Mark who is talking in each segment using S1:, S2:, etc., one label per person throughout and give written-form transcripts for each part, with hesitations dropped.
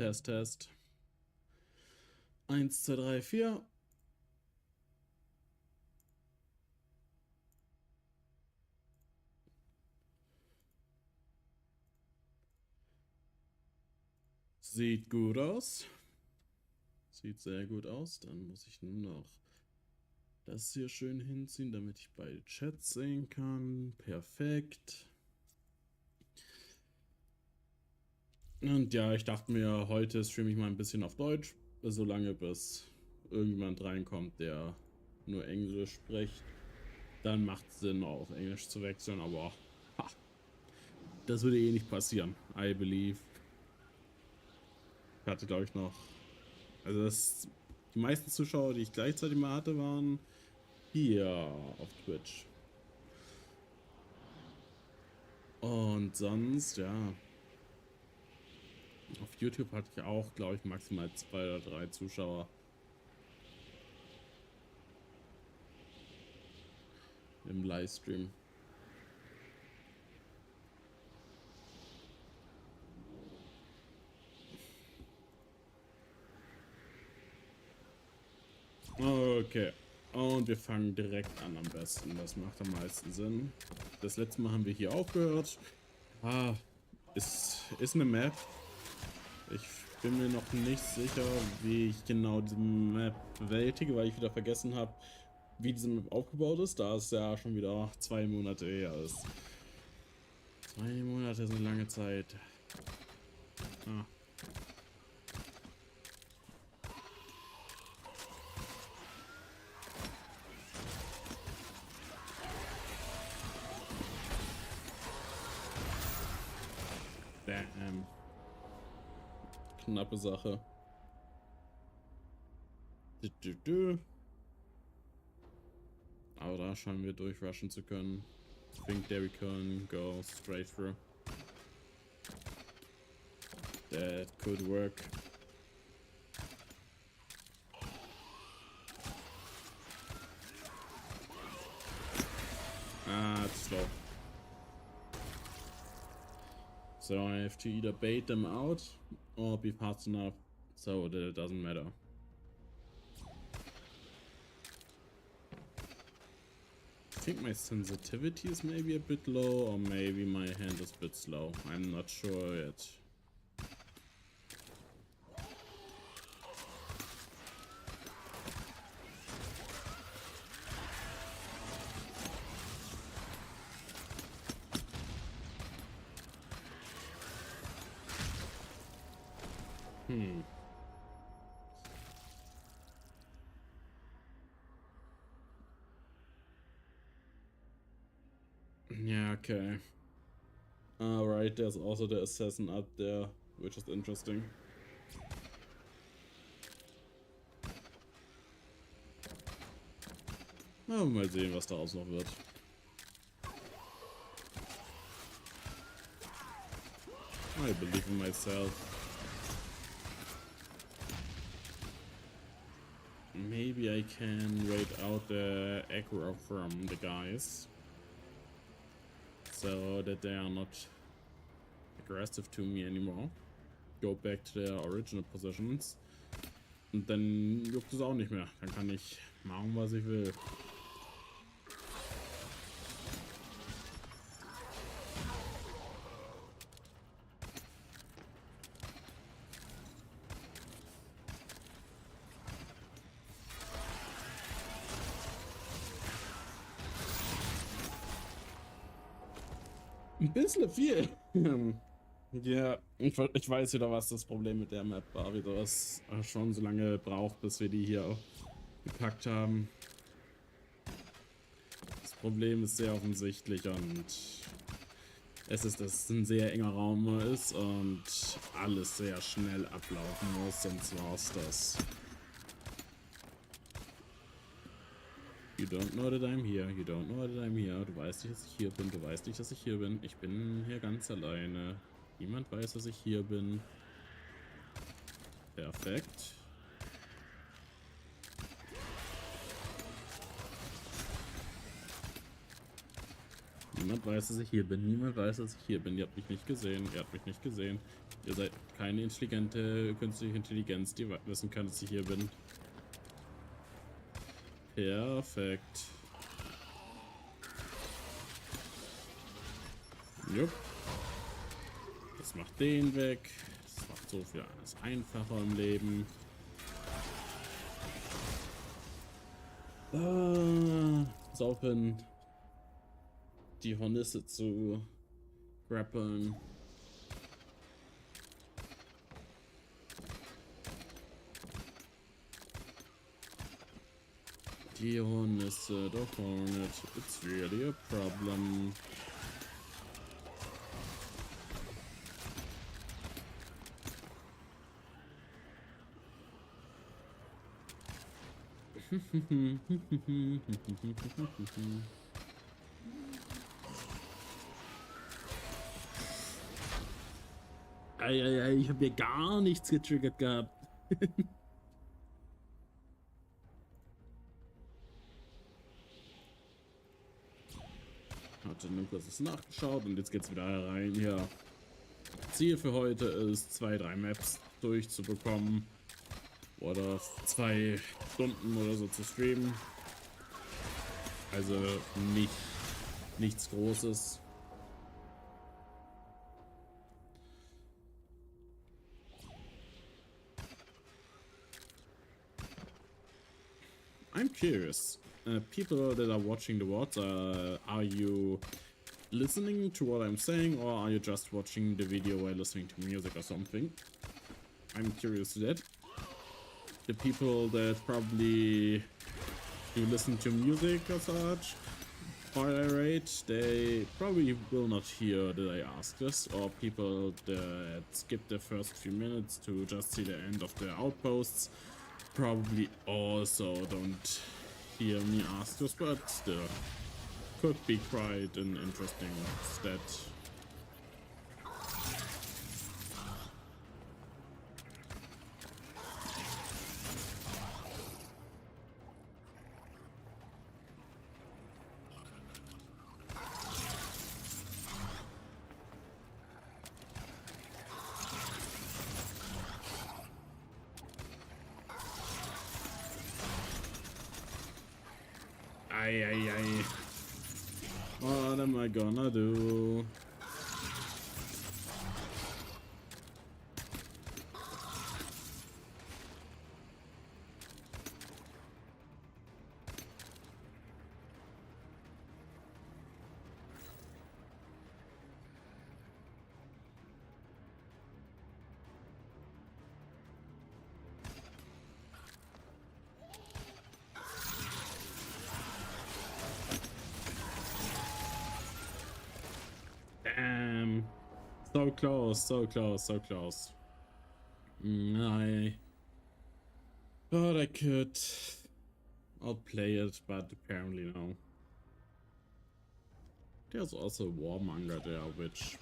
S1: Test, Test. 1, 2, 3, 4. Sieht gut aus. Sieht sehr gut aus. Dann muss ich nur noch das hier schön hinziehen, damit ich beide Chats sehen kann. Perfekt. Und ja, ich dachte mir, heute streame ich mal ein bisschen auf Deutsch, solange bis irgendjemand reinkommt, der nur Englisch spricht. Dann macht es Sinn, auf Englisch zu wechseln, aber ha, das würde eh nicht passieren. I believe. Ich hatte, glaube ich, noch. Also die meisten Zuschauer, die ich gleichzeitig mal hatte, waren hier auf Twitch. Und sonst, ja. Auf YouTube hatte ich auch, glaube ich, maximal 2 oder 3 Zuschauer. Im Livestream. Okay. Und wir fangen direkt an am besten. Das macht am meisten Sinn. Das letzte Mal haben wir hier aufgehört. Ah, ist eine Map. Ich bin mir noch nicht sicher, wie ich genau diese Map bewältige, weil ich wieder vergessen habe, wie diese Map aufgebaut ist, da es ja schon wieder 2 Monate her ist. 2 Monate ist eine lange Zeit. Ah. Damn. Knappe Sache. Aber da scheinen wir durchrushen zu können. I think there we can go straight through. That could work. Ah, it's slow. So I have to either bait them out or be fast enough so that it doesn't matter. I think my sensitivity is maybe a bit low, or maybe my hand is a bit slow. I'm not sure yet. Yeah, okay. Alright, there's also the assassin up there, which is interesting. Na, mal sehen, was daraus noch wird. I believe in myself. Maybe I can wait out the aggro from the guys, so that they are not aggressive to me anymore. Go back to their original positions. Und dann juckt es auch nicht mehr. Dann kann ich machen, was ich will. Ein bisschen viel. Ja, ich weiß wieder, was das Problem mit der Map war. Wieso es schon so lange braucht, bis wir die hier gepackt haben. Das Problem ist sehr offensichtlich und es ist, dass es ein sehr enger Raum ist und alles sehr schnell ablaufen muss, sonst war es das. You don't know that I'm here, you don't know that I'm here. Du weißt nicht, dass ich hier bin, du weißt nicht, dass ich hier bin. Ich bin hier ganz alleine. Niemand weiß, dass ich hier bin. Perfekt. Niemand weiß, dass ich hier bin. Niemand weiß, dass ich hier bin. Ihr habt mich nicht gesehen. Ihr habt mich nicht gesehen. Ihr seid keine intelligente künstliche Intelligenz, die wissen kann, dass ich hier bin. Perfekt. Jupp. Das macht den weg. Das macht so viel alles einfacher im Leben. Saufen. Die Hornisse zu grappeln. Die Hornisse, the hornet. It's really a problem. Eieiei, ich habe hier gar nichts getriggert gehabt. Hatte nur kurzes nachgeschaut und jetzt geht's wieder rein. Ja. Ziel für heute ist, 2-3 Maps durchzubekommen. Oder 2 Stunden oder so zu streamen. Also nichts Großes. I'm curious. People that are watching the VODs, are you listening to what I'm saying, or are you just watching the video while listening to music or something? I'm curious to that. The people that probably do listen to music or such, or I rate, they probably will not hear that I ask this, or people that skip the first few minutes to just see the end of the outposts probably also don't hear me ask this, but still could be quite an interesting stat. Ay. What am I gonna do? Damn. So close. I thought I could outplay it, but apparently no. There's also a Warmonger there, which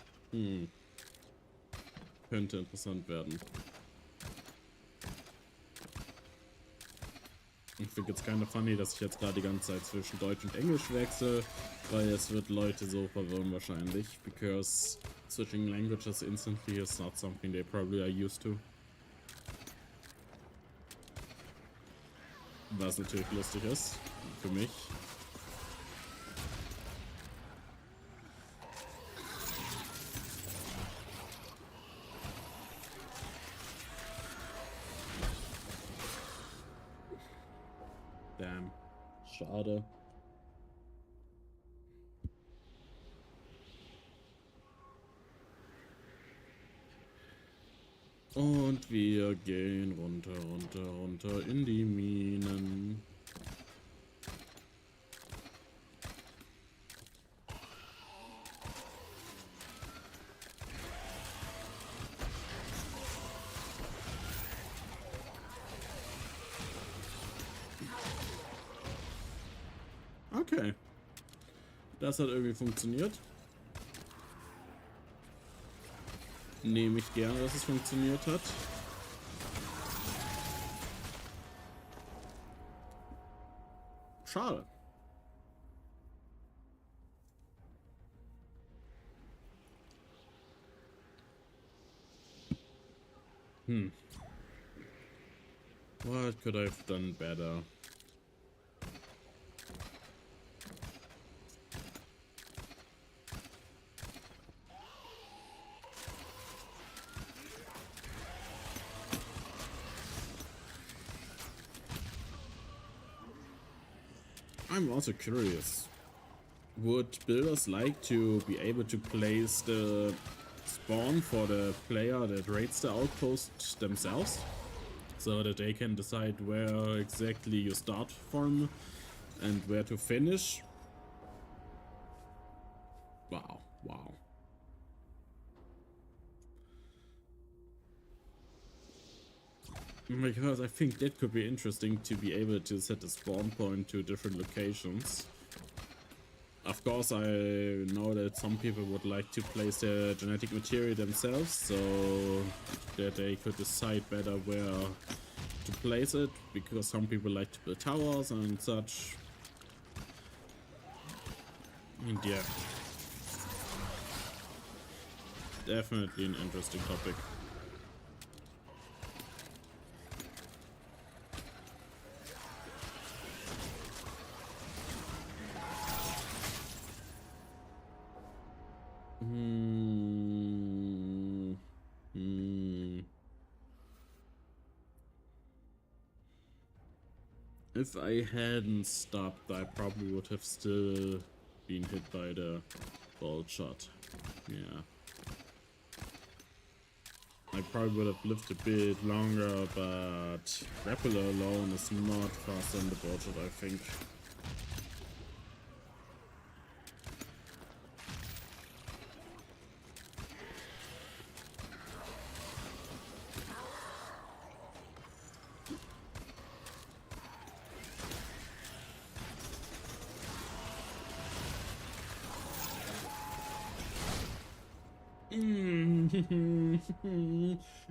S1: könnte interessant werden. Ich finde jetzt keine funny, dass ich jetzt gerade die ganze Zeit zwischen Deutsch und Englisch wechsle, weil es wird Leute so verwirren wahrscheinlich, because switching languages instantly is not something they probably are used to. Was natürlich lustig ist, für mich. Damn. Schade. Und wir gehen runter in die Minen. Okay. Das hat irgendwie funktioniert. Nehme ich gerne, dass es funktioniert hat. Schade. What could I have done better? I'm also curious. Would builders like to be able to place the spawn for the player that raids the outpost themselves? So that they can decide where exactly you start from and where to finish? Wow, wow. Because I think that could be interesting to be able to set a spawn point to different locations. Of course, I know that some people would like to place their genetic material themselves, so that they could decide better where to place it, because some people like to build towers and such. And yeah, definitely an interesting topic. If I hadn't stopped, I probably would have still been hit by the bolt shot. Yeah. I probably would have lived a bit longer, but Grappler alone is not faster than the bolt shot, I think.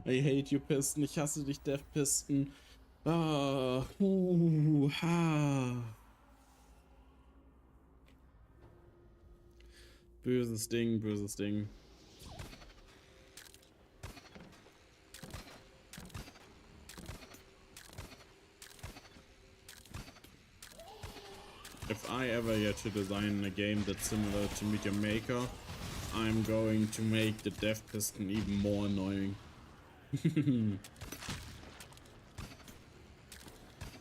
S1: I hate you, Piston. Ich hasse dich, Death Piston. Ah, ha. Böses Ding, böses Ding. If I ever get to design a game that's similar to Meet Your Maker, I'm going to make the Death Piston even more annoying. And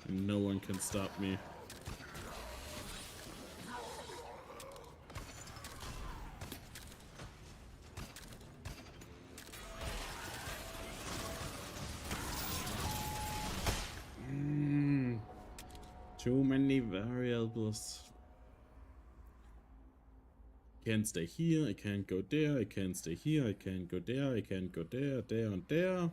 S1: no one can stop me. Too many variables. Can't stay here, I can't go there, I can't stay here, I can't go there, I can't go there, there and there.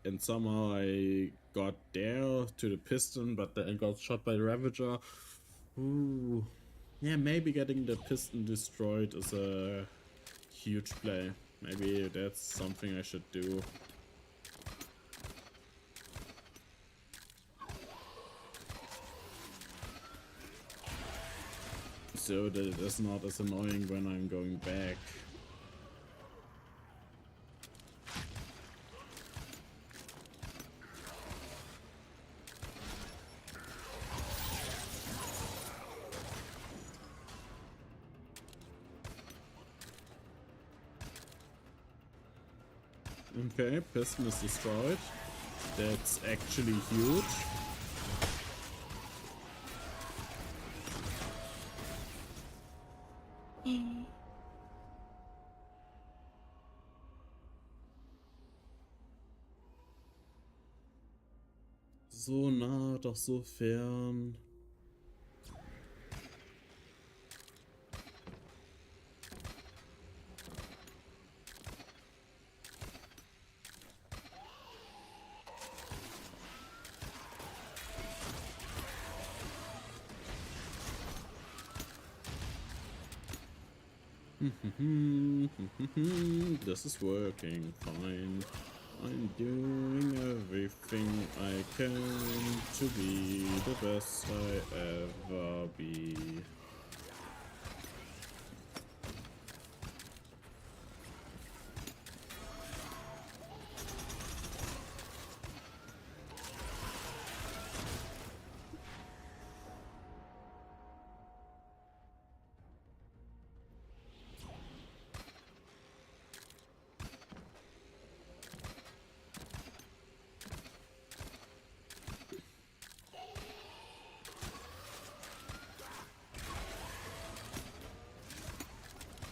S1: And somehow I got there to the piston, but then got shot by the Ravager. Ooh. Yeah, maybe getting the piston destroyed is a huge play. Maybe that's something I should do. So that it is not as annoying when I'm going back. Okay, piston is destroyed. That's actually huge. So nah, doch so fern. This is working fine. I'm doing everything I can to be the best I ever be.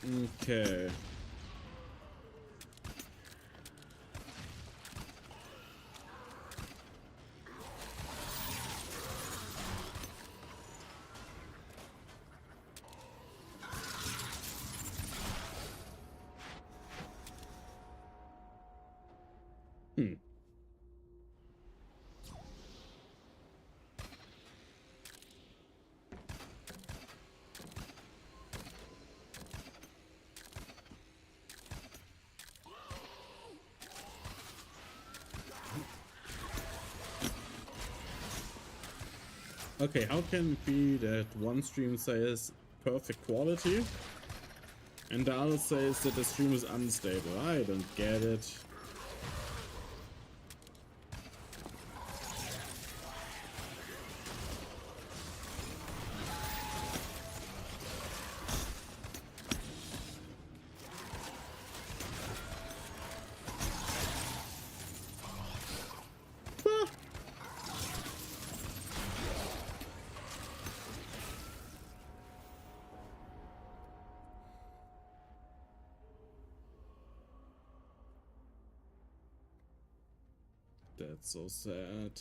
S1: Okay. Hmm. Okay, how can it be that one stream says perfect quality and the other says that the stream is unstable? I don't get it. Ah, that's so sad.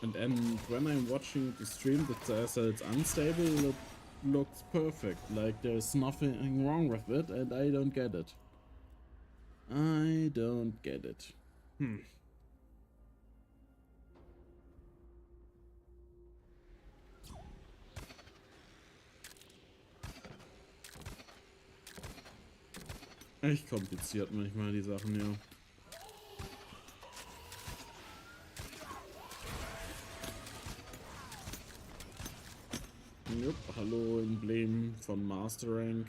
S1: And when I'm watching the stream that says that it's unstable, it looks perfect. Like there's nothing wrong with it, and I don't get it. I don't get it. Hmm. Echt kompliziert manchmal die Sachen, ja. Jupp, hallo Emblem von Master Rank.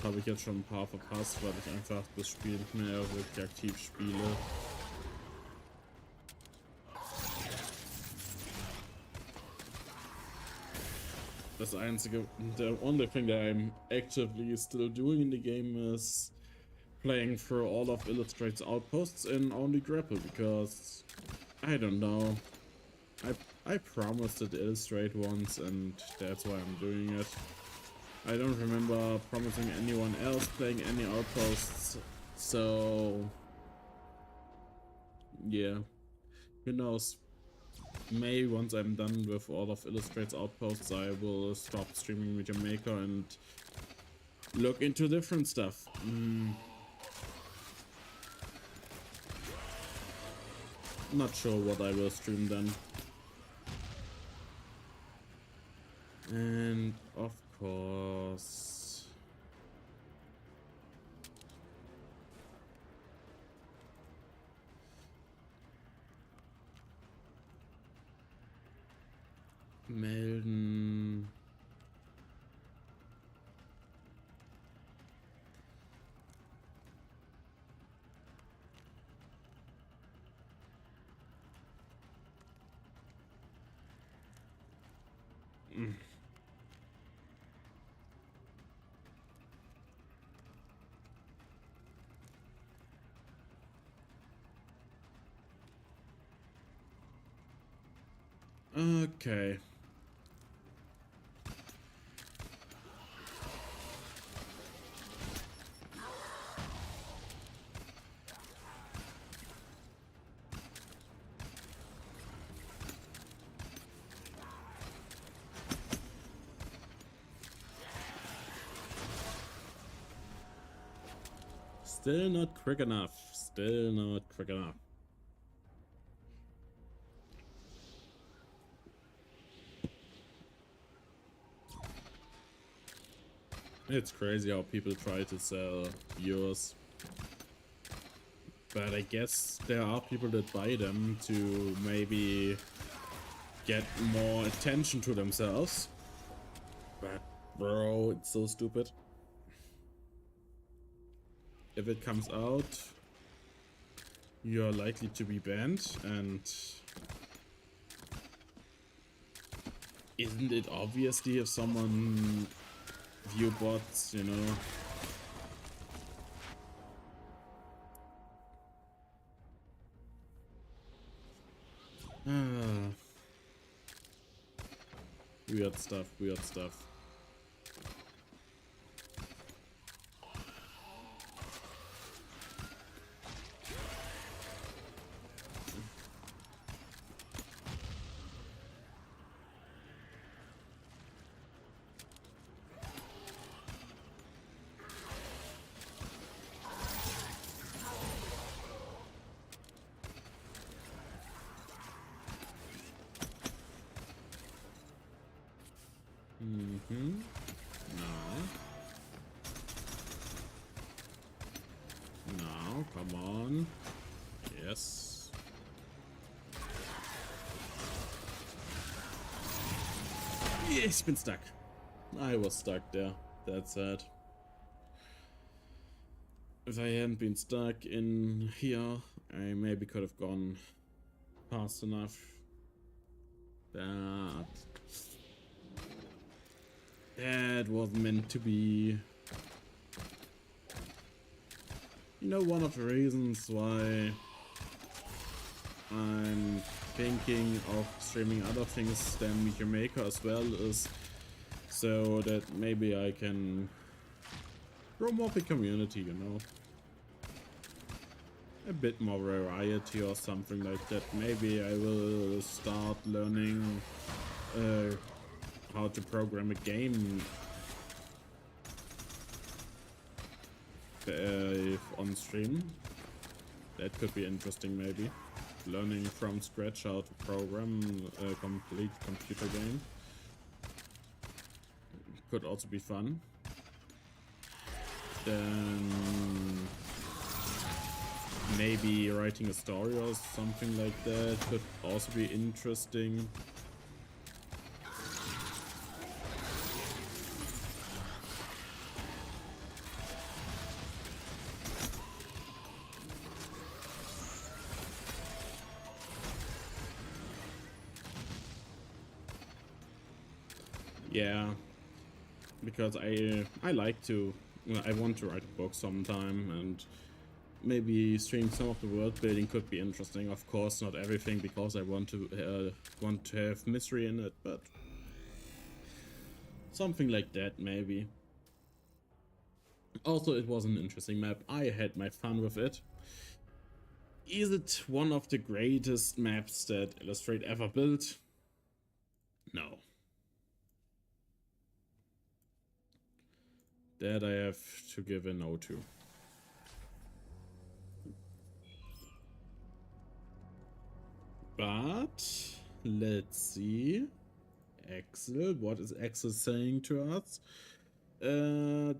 S1: Habe ich jetzt schon ein paar verpasst, weil ich einfach das Spiel nicht mehr wirklich aktiv spiele. Das einzige, the only thing that I'm actively still doing in the game is playing through all of Illustrate's outposts and only grapple because I don't know. I promised it Illustrate once and that's why I'm doing it. I don't remember promising anyone else playing any outposts, so yeah, who knows. Maybe once I'm done with all of Illustrate's outposts, I will stop streaming Media Maker and look into different stuff. Not sure what I will stream then. And of course, melden. Okay. Still not quick enough. Still not quick enough. It's crazy how people try to sell yours. But I guess there are people that buy them to maybe get more attention to themselves. But bro, it's so stupid. If it comes out, you're likely to be banned, and isn't it obviously if someone view bots, you know, Weird stuff, weird stuff. Mm-hmm. No. No, come on. Yes. Yeah, ich bin stuck. I was stuck there. That's sad. If I hadn't been stuck in here, I maybe could have gone fast enough. But that was meant to be. You know, one of the reasons why I'm thinking of streaming other things than Meteor Maker as well is so that maybe I can grow more the community, you know. A bit more variety or something like that. Maybe I will start learning how to program a game on stream. That could be interesting, maybe. Learning from scratch how to program a complete computer game. Could also be fun. Then maybe writing a story or something like that could also be interesting. Yeah, because I like to, I want to write a book sometime, and maybe stream some of the world building could be interesting. Of course, not everything, because I want to have mystery in it, but something like that maybe. Also, it was an interesting map. I had my fun with it. Is it one of the greatest maps that Illustrate ever built? No. That I have to give a no to. But let's see. Axel, what is Axel saying to us? I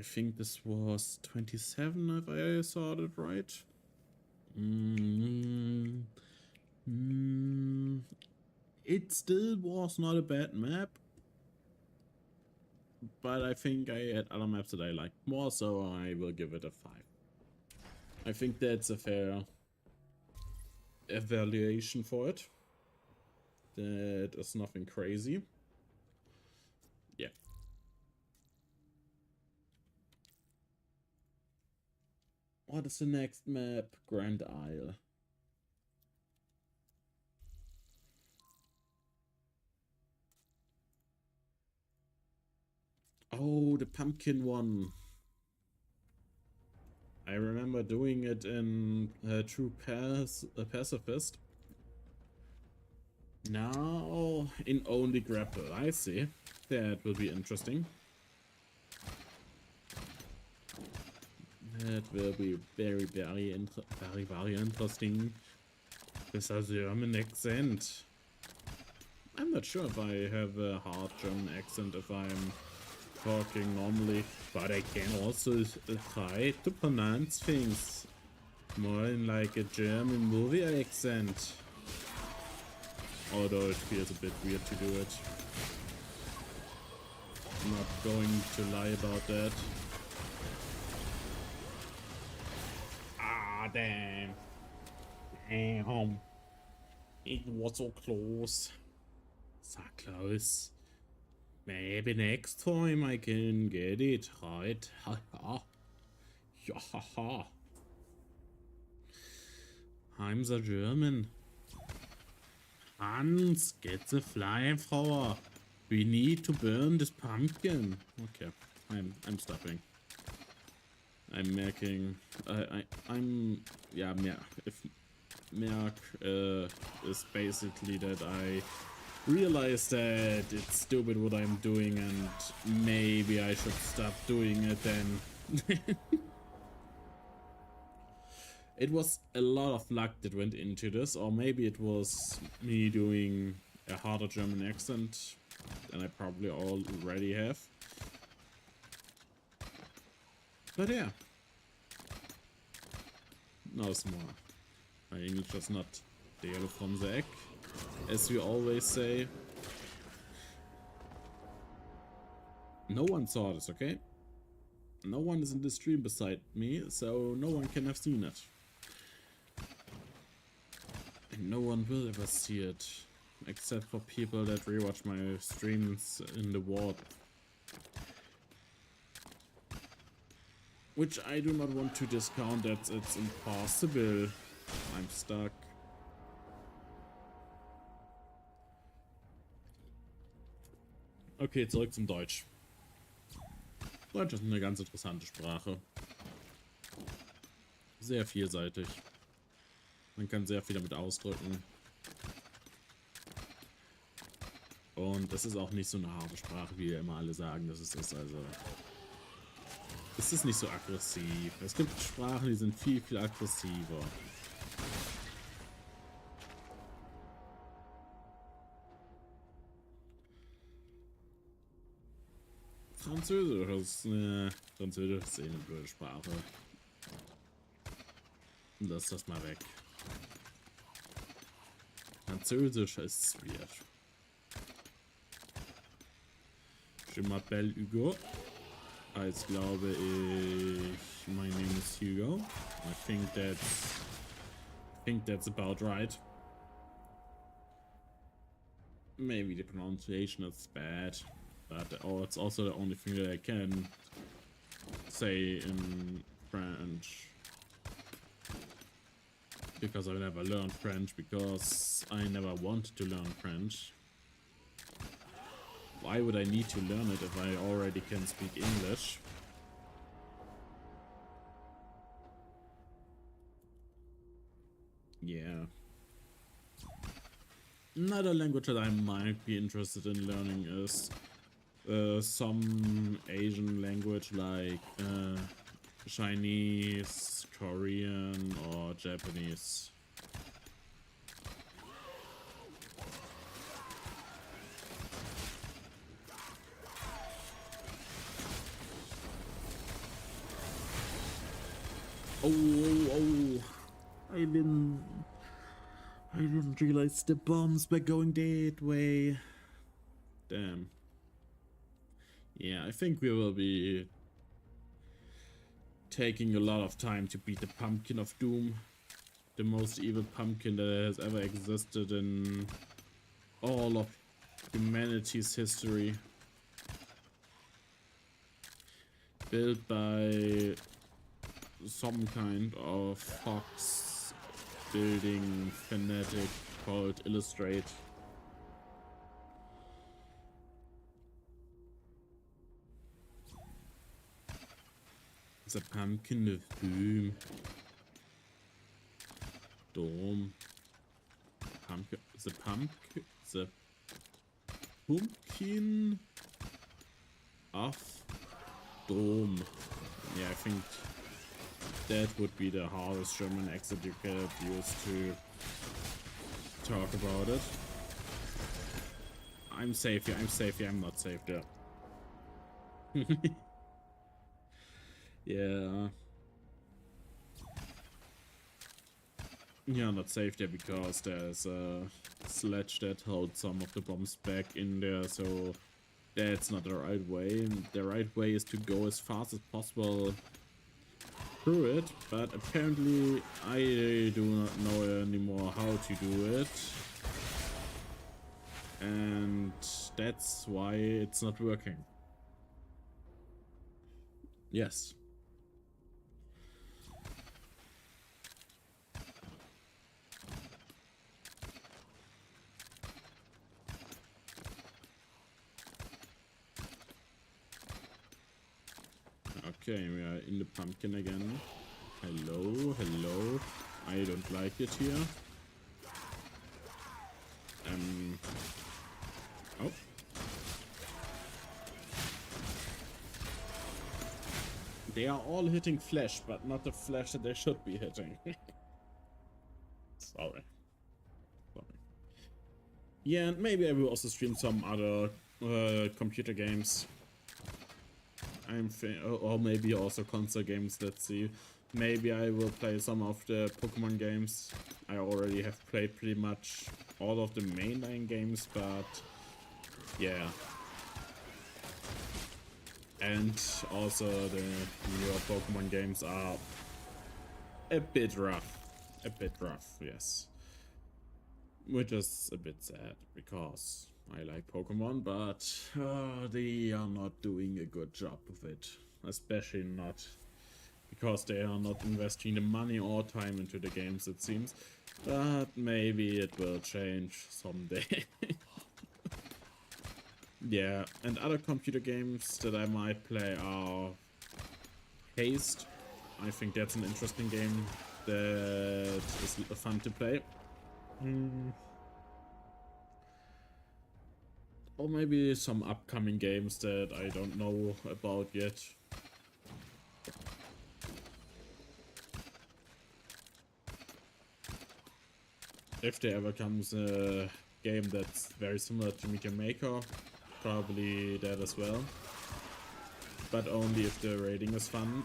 S1: think this was 27 if I saw it right. It still was not a bad map, but I think I had other maps that I liked more, so I will give it a 5. I think that's a fair evaluation for it. That is nothing crazy. Yeah. What is the next map? Grand Isle. Oh, the pumpkin one. I remember doing it in True Pacifist. Now in only grapple. I see. That will be interesting. That will be very interesting. With a German accent. I'm not sure if I have a hard German accent if I'm talking normally, but I can also try to pronounce things more in like a German movie accent. Although it feels a bit weird to do it. I'm not going to lie about that. Ah, damn. Damn. It was so close. So close. Maybe next time I can get it right. Ha ha. Ja ha ha. I'm the German. Hans, get the flamethrower. We need to burn this pumpkin. Okay, I'm stopping. I'm making. I'm. Yeah, if Merc is basically that I realize that it's stupid what I'm doing and maybe I should stop doing it then. It was a lot of luck that went into this, or maybe it was me doing a harder German accent than I probably already have. But yeah. No more. My English is not the yellow from the egg, as we always say. No one saw this, okay? No one is in the stream beside me, so no one can have seen it. And no one will ever see it, except for people that rewatch my streams in the warp. Which I do not want to discount that it's impossible. I'm stuck. Okay, zurück zum Deutsch. Deutsch ist eine ganz interessante Sprache. Sehr vielseitig. Man kann sehr viel damit ausdrücken. Und das ist auch nicht so eine harte Sprache, wie immer alle sagen, dass es ist. Also, es ist nicht so aggressiv. Es gibt Sprachen, die sind viel, viel aggressiver. Französisch ist eine blöde Sprache. Lass das mal weg. Französisch ist weird. Je m'appelle Hugo. Als glaube ich, my name is Hugo. I think that's about right. Maybe the pronunciation is bad, but it's also the only thing that I can say in French. Because I never learned French, because I never wanted to learn French. Why would I need to learn it if I already can speak English? Yeah. Another language that I might be interested in learning is some Asian language like Chinese, Korean, or Japanese. Oh! I didn't realize the bombs were going that way. Damn. Yeah, I think we will be taking a lot of time to beat the Pumpkin of Doom. The most evil pumpkin that has ever existed in all of humanity's history. Built by some kind of fox building fanatic called Illustrate. The Pumpkin of Doom. Doom. The Pumpkin of Doom. Yeah, I think that would be the hardest German accent you could use to talk about it. I'm safe here, I'm not safe there. Yeah. You're not safe there because there's a sledge that holds some of the bombs back in there, so that's not the right way. The right way is to go as fast as possible through it, but apparently I do not know anymore how to do it. And that's why it's not working. Yes. Okay, we are in the pumpkin again. Hello, hello. I don't like it here. Oh. They are all hitting flesh, but not the flesh that they should be hitting. Sorry. Yeah, and maybe I will also stream some other computer games. Or maybe also console games, let's see. Maybe I will play some of the Pokemon games. I already have played pretty much all of the mainline games, but yeah. And also the newer Pokemon games are a bit rough. A bit rough, yes. Which is a bit sad, because I like Pokemon, but they are not doing a good job of it. Especially not because they are not investing the money or time into the games, it seems. But maybe it will change someday. Yeah, and other computer games that I might play are Haste. I think that's an interesting game that is fun to play. Or maybe some upcoming games that I don't know about yet. If there ever comes a game that's very similar to Meet Your Maker, probably that as well. But only if the rating is fun.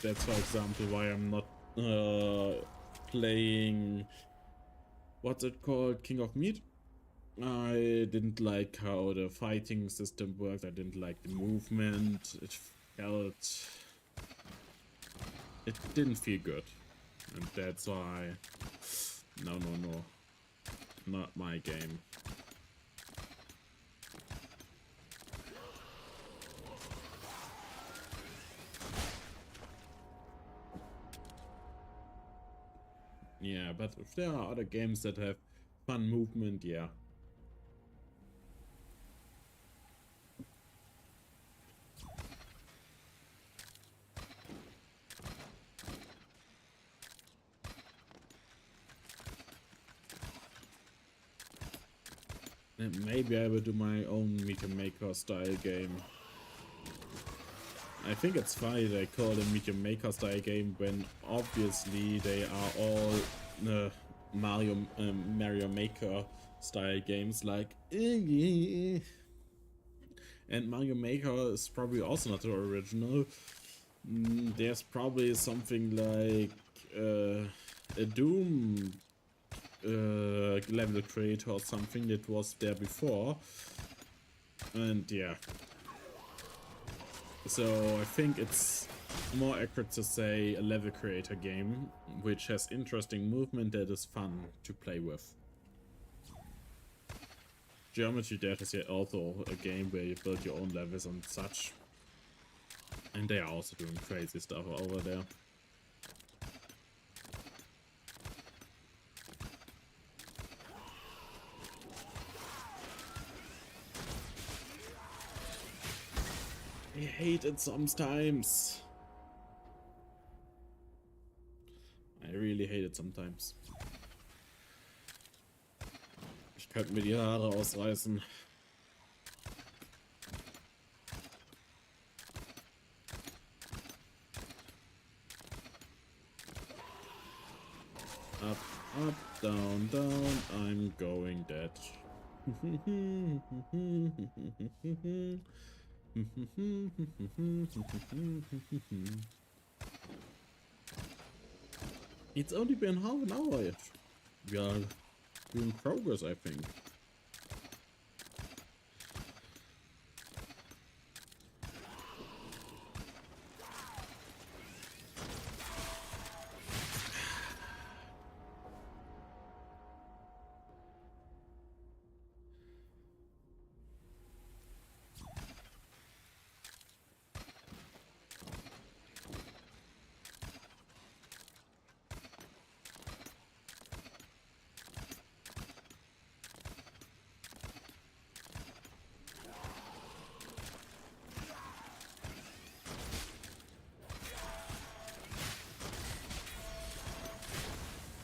S1: That's, for example, why I'm not playing... What's it called? King of Meat? I didn't like how the fighting system worked. I didn't like the movement. It felt... It didn't feel good. And that's why... No. Not my game. Yeah, but if there are other games that have fun movement, yeah. And maybe I will do my own Meet Your Maker style game. I think it's funny they call it a Meet Your Maker style game when obviously they are all Mario Maker style games like and Mario Maker is probably also not the original. There's probably something like a Doom level creator or something that was there before, and yeah. So I think it's more accurate to say a level creator game, which has interesting movement that is fun to play with. Geometry Dash is also a game where you build your own levels and such. And they are also doing crazy stuff over there. I hate it sometimes. I really hate it sometimes. Ich könnte mir die Haare ausreißen. Up, up, down, down, I'm going dead. It's only been half an hour yet. We are doing progress, I think.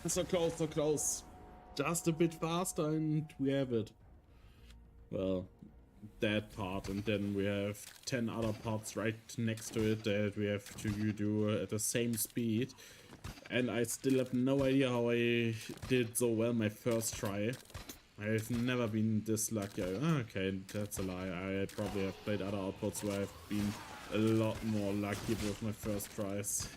S1: So close, so close. Just a bit faster and we have it. Well, that part, and then we have 10 other parts right next to it that we have to do at the same speed. And I still have no idea how I did so well my first try. I've never been this lucky. Okay, that's a lie. I probably have played other outputs where I've been a lot more lucky with my first tries.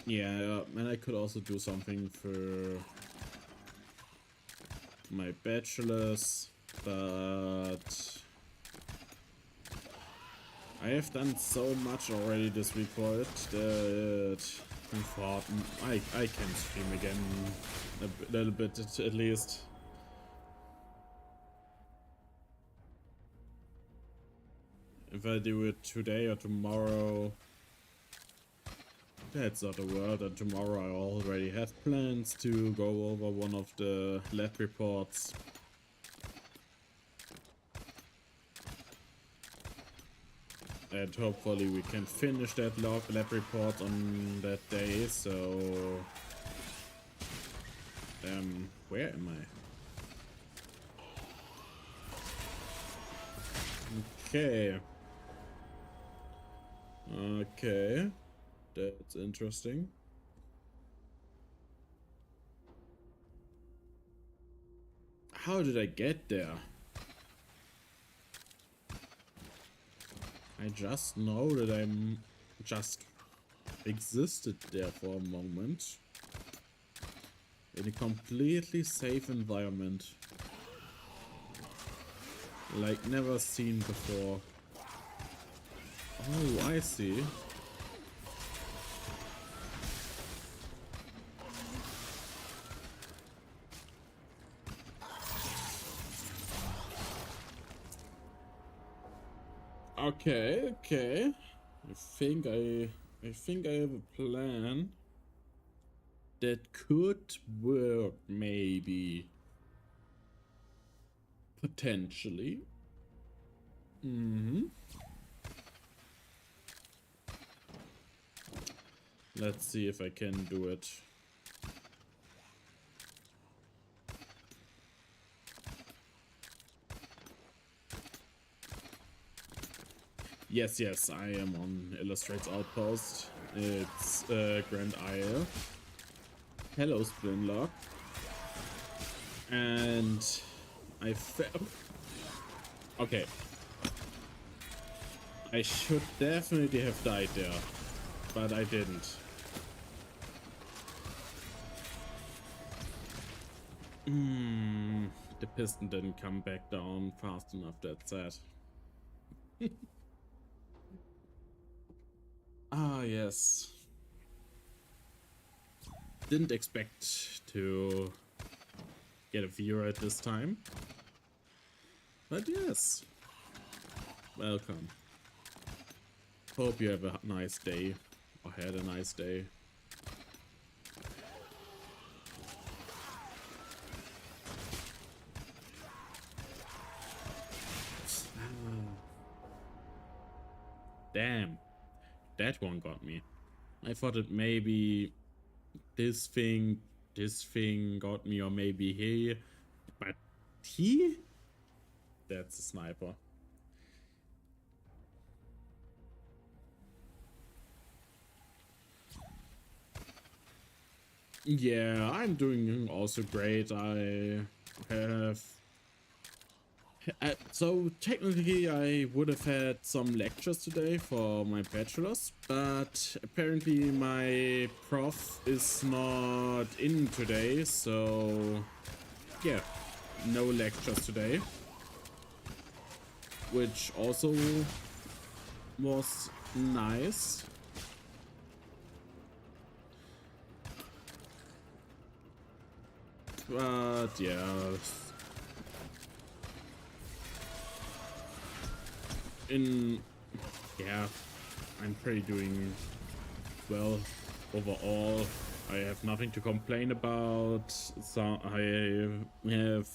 S1: Yeah, and I could also do something for my bachelor's, but I have done so much already this week for it that I thought I can stream again a little bit at least. If I do it today or tomorrow, that's not a word, and tomorrow I already have plans to go over one of the lab reports. And hopefully we can finish that lab report on that day, so... where am I? Okay. Okay. That's interesting. How did I get there? I just know that I'm just existed there for a moment. In a completely safe environment. Like never seen before. Oh, I see. Okay, okay. I think I have a plan that could work, maybe. Potentially. Let's see if I can do it. Yes, yes, I am on Illustrate's Outpost. It's Grand Isle. Hello, Splinlock. And I fell. Okay. I should definitely have died there, but I didn't. The piston didn't come back down fast enough, that's sad. Ah, yes. Didn't expect to get a viewer at this time. But yes. Welcome. Hope you have a nice day. Or had a nice day. Damn. That one got me. I thought it maybe this thing got me, or maybe he, but he? That's a sniper. Yeah, I'm doing also great. I have... so technically I would have had some lectures today for my bachelor's, but apparently my prof is not in today, so yeah, no lectures today, which also was nice. But yeah, yeah, I'm pretty doing well. Overall, I have nothing to complain about. So I have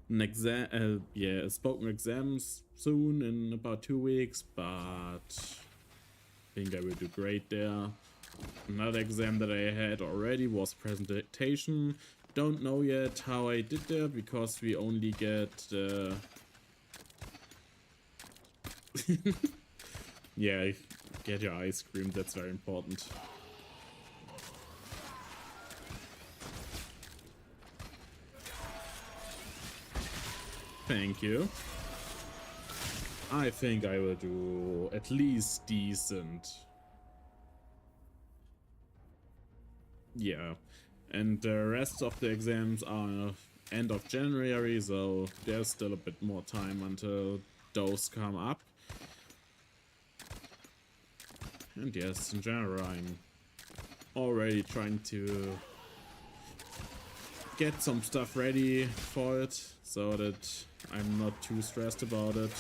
S1: an exam, yeah, spoken exams soon in about 2 weeks, but I think I will do great there. Another exam that I had already was presentation. Don't know yet how I did there because we only get yeah, get your ice cream, that's very important. Thank you. I think I will do at least decent. Yeah, and the rest of the exams are end of January, so there's still a bit more time until those come up. And yes, in general, I'm already trying to get some stuff ready for it so that I'm not too stressed about it.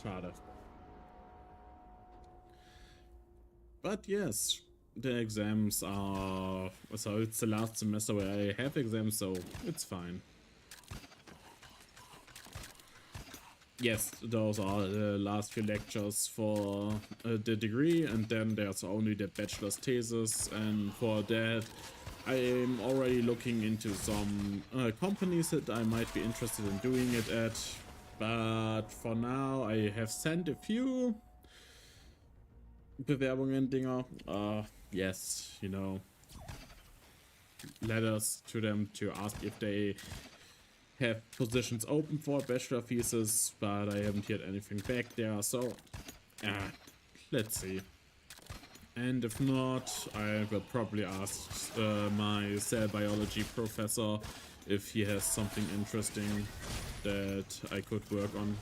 S1: Schade. But yes, the exams are... So it's the last semester where I have exams, so it's fine. Yes, those are the last few lectures for the degree, and then there's only the bachelor's thesis, and for that I'm already looking into some companies that I might be interested in doing it at, but for now I have sent a few Bewerbungen Dinger, yes, you know, letters to them to ask if they have positions open for bachelor thesis, but I haven't heard anything back there, so let's see. And if not, I will probably ask my cell biology professor if he has something interesting that I could work on.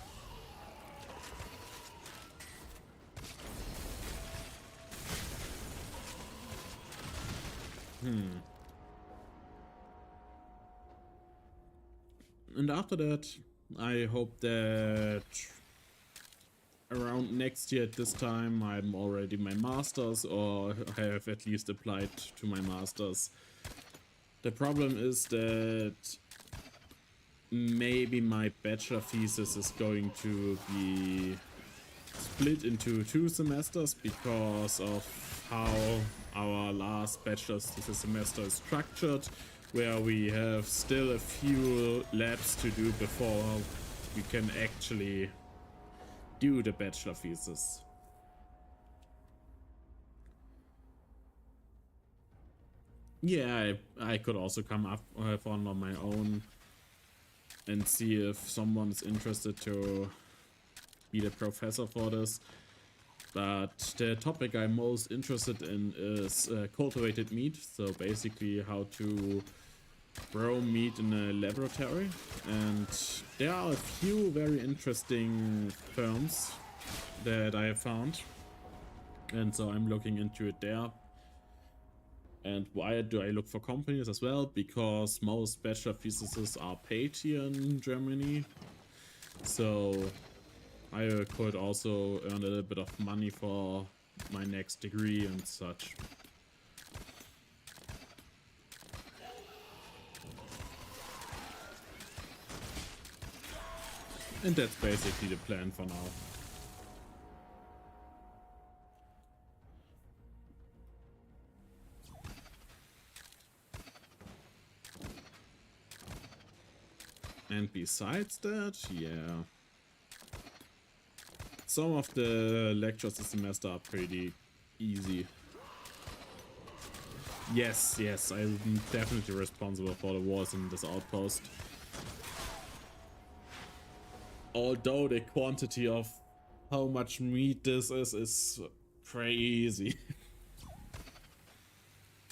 S1: And after that, I hope that around next year at this time I'm already my master's, or I have at least applied to my master's. The problem is that maybe my bachelor thesis is going to be split into 2 semesters because of how our last bachelor's thesis semester is structured, where we have still a few labs to do before we can actually do the bachelor thesis. Yeah, I could also come up with one on my own and see if someone is interested to be the professor for this. But the topic I'm most interested in is cultivated meat, so basically how to grow meat in a laboratory, and there are a few very interesting firms that I have found, and so I'm looking into it there. And why do I look for companies as well? Because most bachelor theses are paid here in Germany, so I could also earn a little bit of money for my next degree and such. And that's basically the plan for now. And besides that, yeah, some of the lectures this semester are pretty easy. Yes, I'm definitely responsible for the wars in this outpost. Although the quantity of how much meat this is crazy.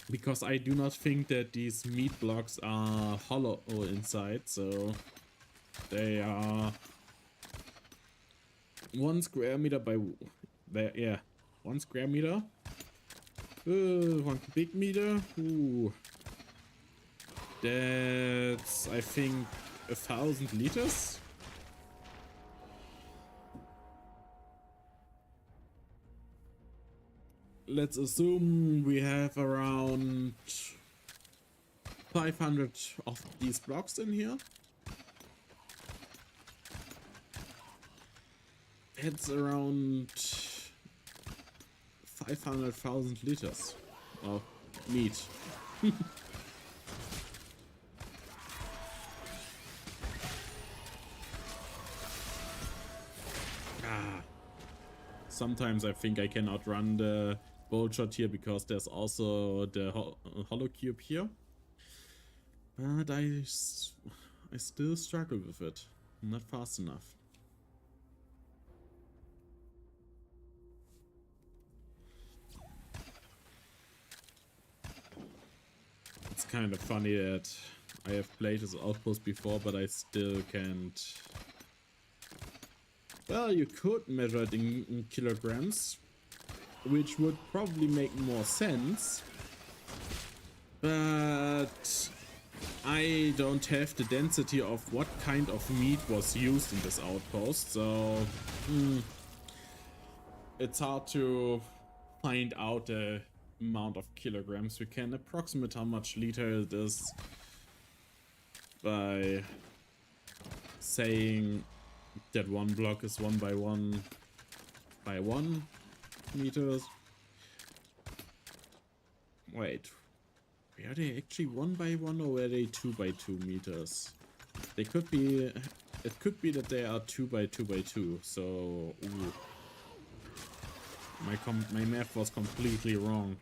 S1: Because I do not think that these meat blocks are hollow inside, so they are 1 square meter by 1 square meter One big meter. Ooh. That's, I think, 1,000 liters. Let's assume we have around 500 of these blocks in here. It's around 500,000 liters of meat. Sometimes I think I can outrun the bolt shot here because there's also the hollow cube here. But I still struggle with it. Not fast enough. It's kind of funny that I have played this outpost before, but I still can't. Well, you could measure it in kilograms, which would probably make more sense, but I don't have the density of what kind of meat was used in this outpost, so it's hard to find out the amount of kilograms. We can approximate how much liter it is by saying that one block is 1 by 1 by 1 meters. Wait, were they actually 1 by 1 or were they 2 by 2 meters? They could be, it could be that they are 2 by 2 by 2, so ooh. My math was completely wrong.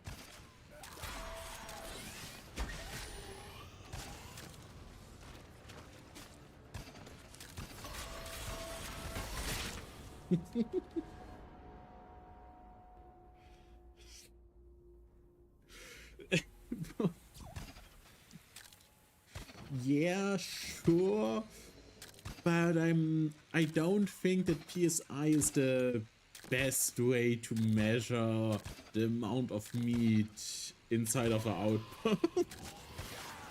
S1: Yeah, sure, but I don't think that PSI is the best way to measure the amount of meat inside of an outpost.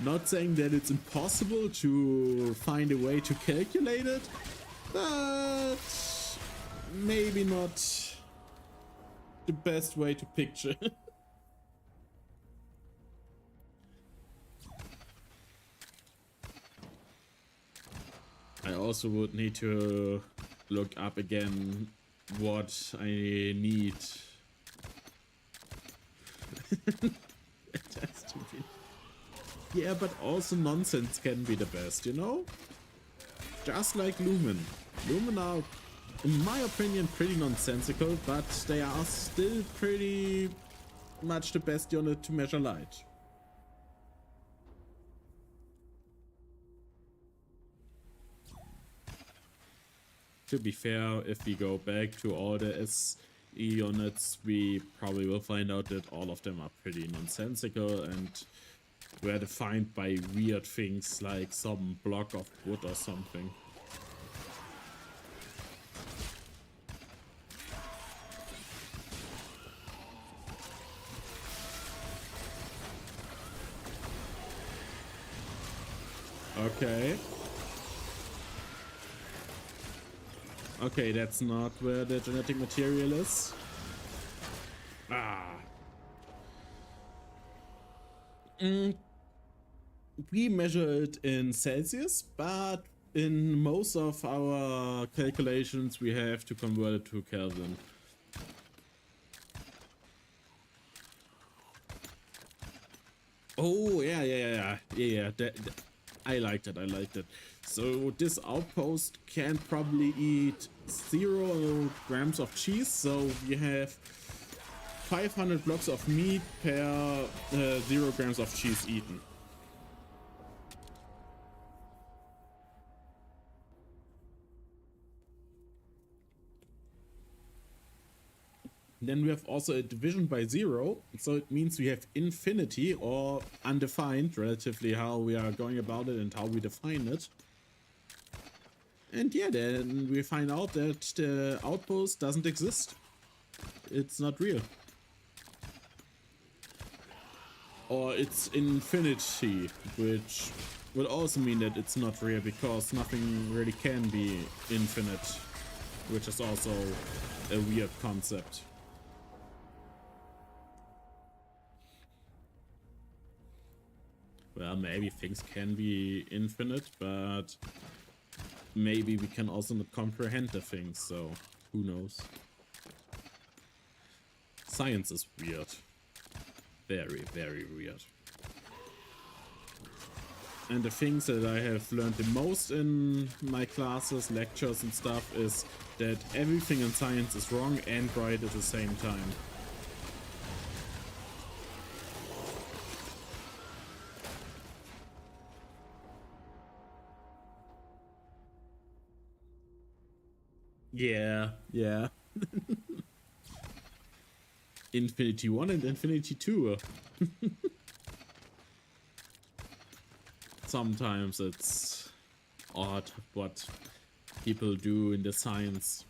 S1: Not saying that it's impossible to find a way to calculate it, but maybe not the best way to picture. I also would need to look up again what I need. It has to be. Yeah, but also nonsense can be the best, you know? Just like Lumen. Lumen are, in my opinion, pretty nonsensical, but they are still pretty much the best unit to measure light. To be fair, if we go back to all the SE units, we probably will find out that all of them are pretty nonsensical and were defined by weird things like some block of wood or something. Okay. Okay, that's not where the genetic material is. We measure it in Celsius, but in most of our calculations we have to convert it to Kelvin. Oh, yeah. I liked it. So this outpost can probably eat 0 grams of cheese, so we have 500 blocks of meat per 0 grams of cheese eaten. Then we have also a division by 0, so it means we have infinity or undefined, relatively how we are going about it and how we define it. And yeah, then we find out that the outpost doesn't exist. It's not real. Or it's infinity, which would also mean that it's not real because nothing really can be infinite, which is also a weird concept. Well, maybe things can be infinite, but maybe we can also not comprehend the things, so who knows? Science is weird. Very, very weird. And the things that I have learned the most in my classes, lectures and stuff is that everything in science is wrong and right at the same time. Yeah, yeah. Infinity 1 and Infinity 2. Sometimes it's odd what people do in the science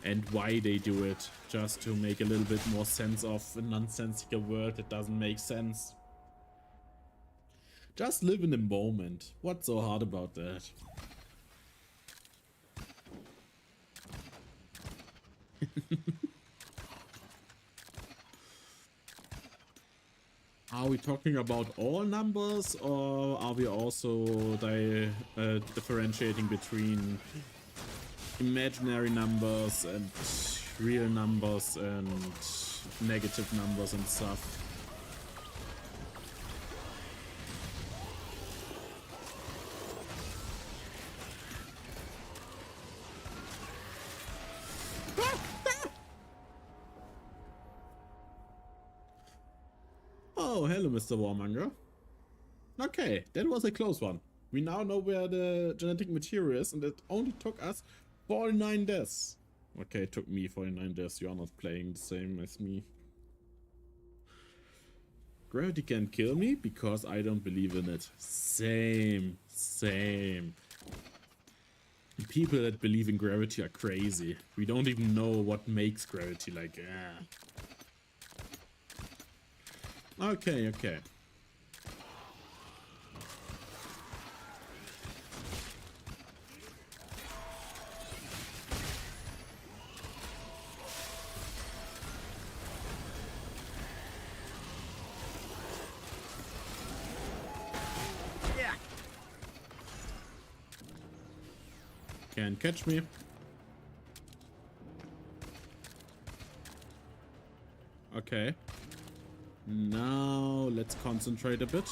S1: and why they do it, just to make a little bit more sense of a nonsensical world that doesn't make sense. Just live in the moment. What's so hard about that? Are we talking about all numbers, or are we also differentiating between imaginary numbers and real numbers and negative numbers and stuff? Oh, hello, Mr. Warmonger. Okay, that was a close one. We now know where the genetic material is, and it only took us 49 deaths. Okay, it took me 49 deaths. You're not playing the same as me. Gravity can kill me because I don't believe in it. Same. People that believe in gravity are crazy. We don't even know what makes gravity, like, Okay. Can't catch me. Okay. Now let's concentrate a bit.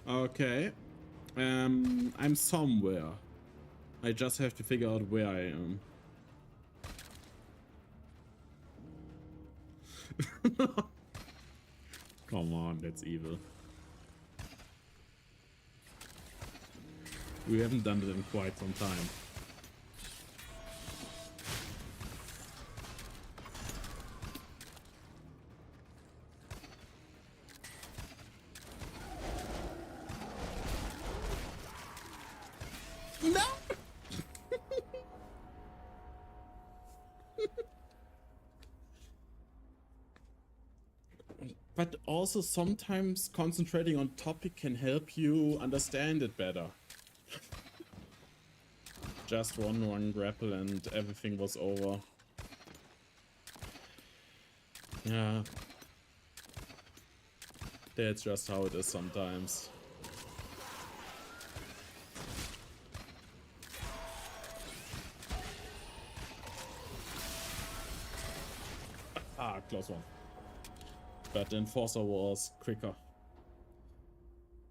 S1: Okay. I'm somewhere. I just have to figure out where I am. Come on, that's evil. We haven't done it in quite some time. No! But also sometimes concentrating on topic can help you understand it better. Just one grapple and everything was over. Yeah. That's just how it is sometimes. Ah, close one. But the Enforcer was quicker.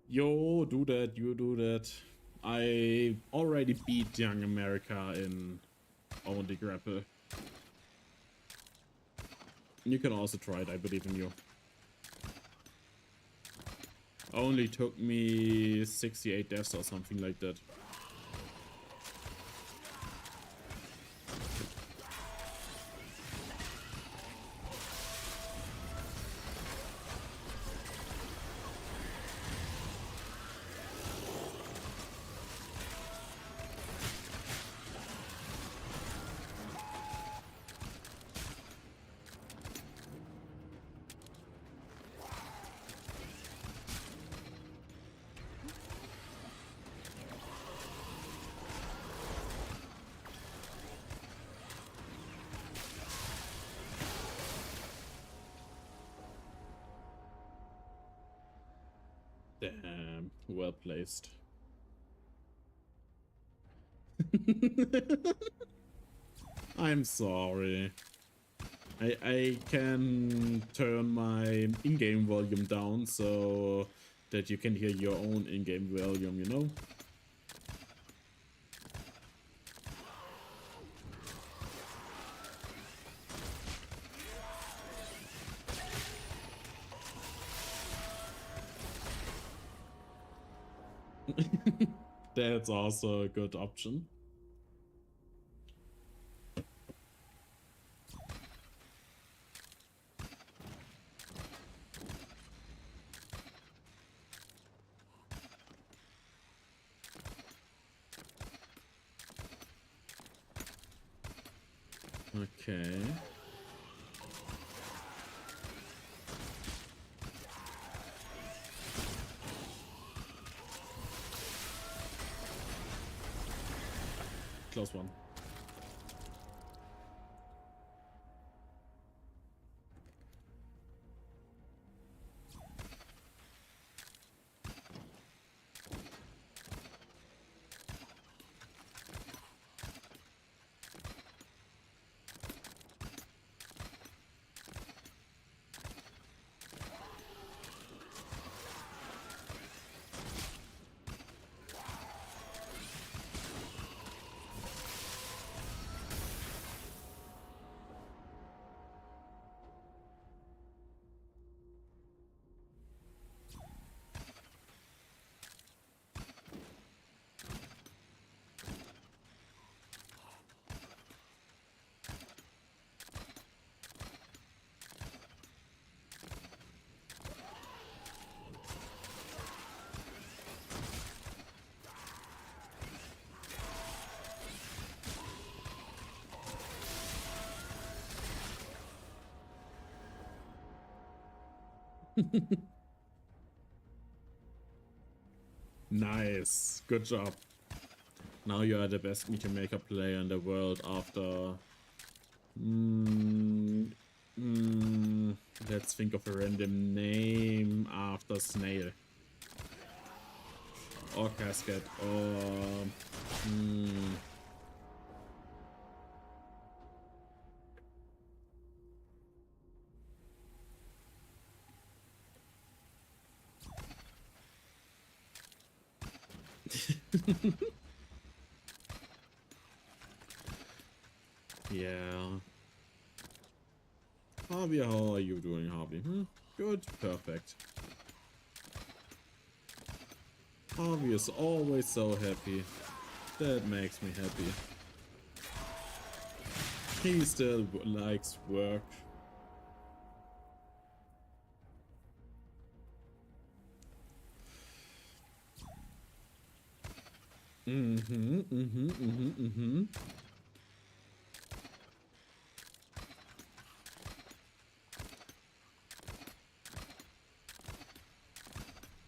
S1: Yo, do that, you do that. I already beat Young America in Only Grapple. You can also try it, I believe in you. Only took me 68 deaths or something like that. Damn, well placed. I'm sorry. I can turn my in-game volume down so that you can hear your own in-game volume, you know? That's also a good option. Okay. Close one. Nice. Good job. Now you are the best Meteor Maker player in the world after... let's think of a random name after Snail. Or Casket, or... yeah. Harvey, how are you doing, Harvey? Good, perfect. Harvey is always so happy. That makes me happy. He still likes work.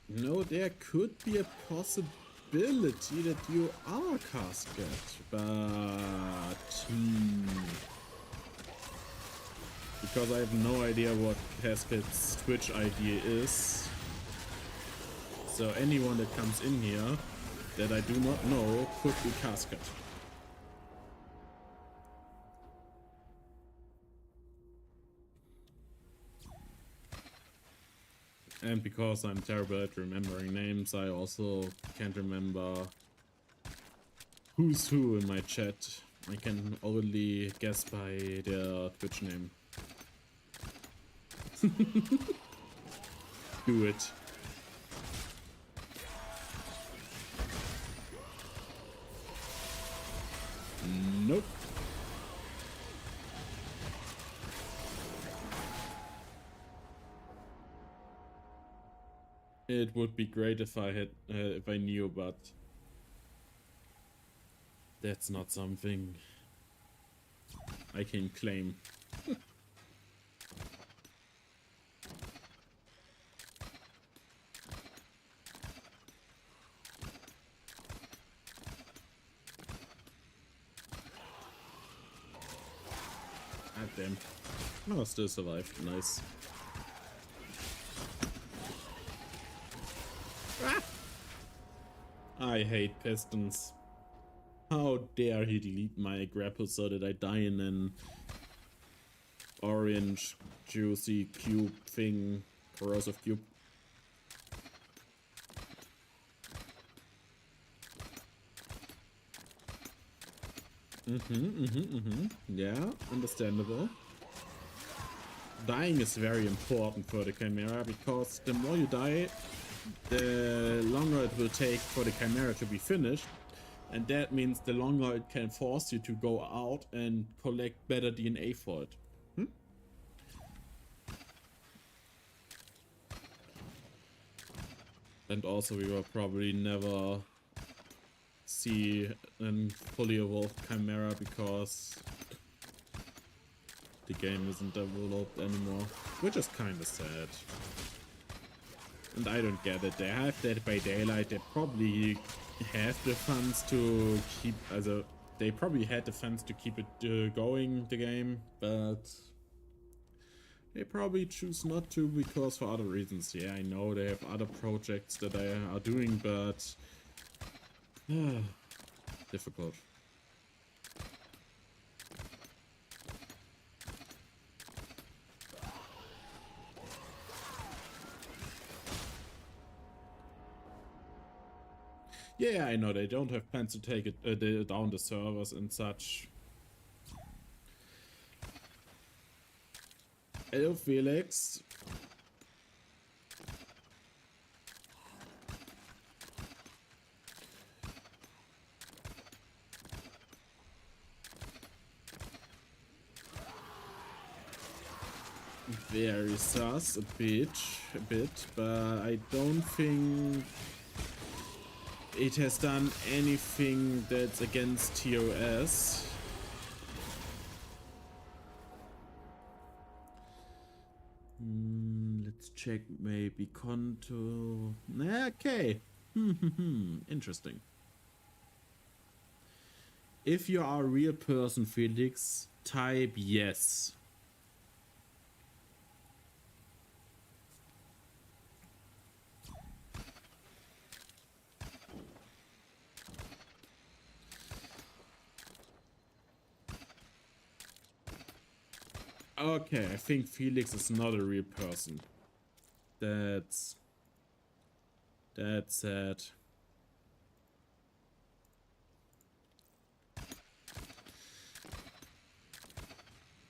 S1: No, there could be a possibility that you are Casket, but... because I have no idea what Casket's Twitch ID is. So anyone that comes in here that I do not know could be Casket. And because I'm terrible at remembering names, I also can't remember who's who in my chat. I can only guess by their Twitch name. Do it. Nope. It would be great if I had, if I knew, but that's not something I can claim. Ah, damn. Oh, still survived. Nice. Ah! I hate pistons. How dare he delete my grapple so that I die in an orange juicy cube thing, corrosive cube. Yeah, understandable. Dying is very important for the Chimera because the more you die, the longer it will take for the Chimera to be finished. And that means the longer it can force you to go out and collect better DNA for it. And also we will probably never see a fully evolved Chimera because the game isn't developed anymore, which is kind of sad. And I don't get it. They have Dead by Daylight. They probably have the funds to keep, they probably had the funds to keep it going, the game, but they probably choose not to because for other reasons. Yeah, I know they have other projects that they are doing, but difficult. Yeah, I know they don't have plans to take it down the servers and such. Hello, Felix. Very sus, a bit, but I don't think it has done anything that's against TOS. Let's check maybe Conto. Okay. Interesting. If you are a real person, Felix, type yes. Okay, I think Felix is not a real person. That's sad.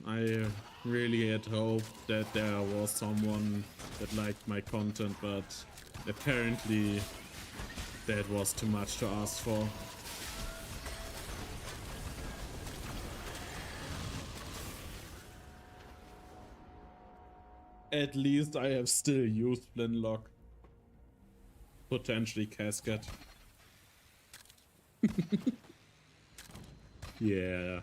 S1: I really had hoped that there was someone that liked my content, but apparently that was too much to ask for. At least I have still used Flintlock. Potentially Casket. Yeah.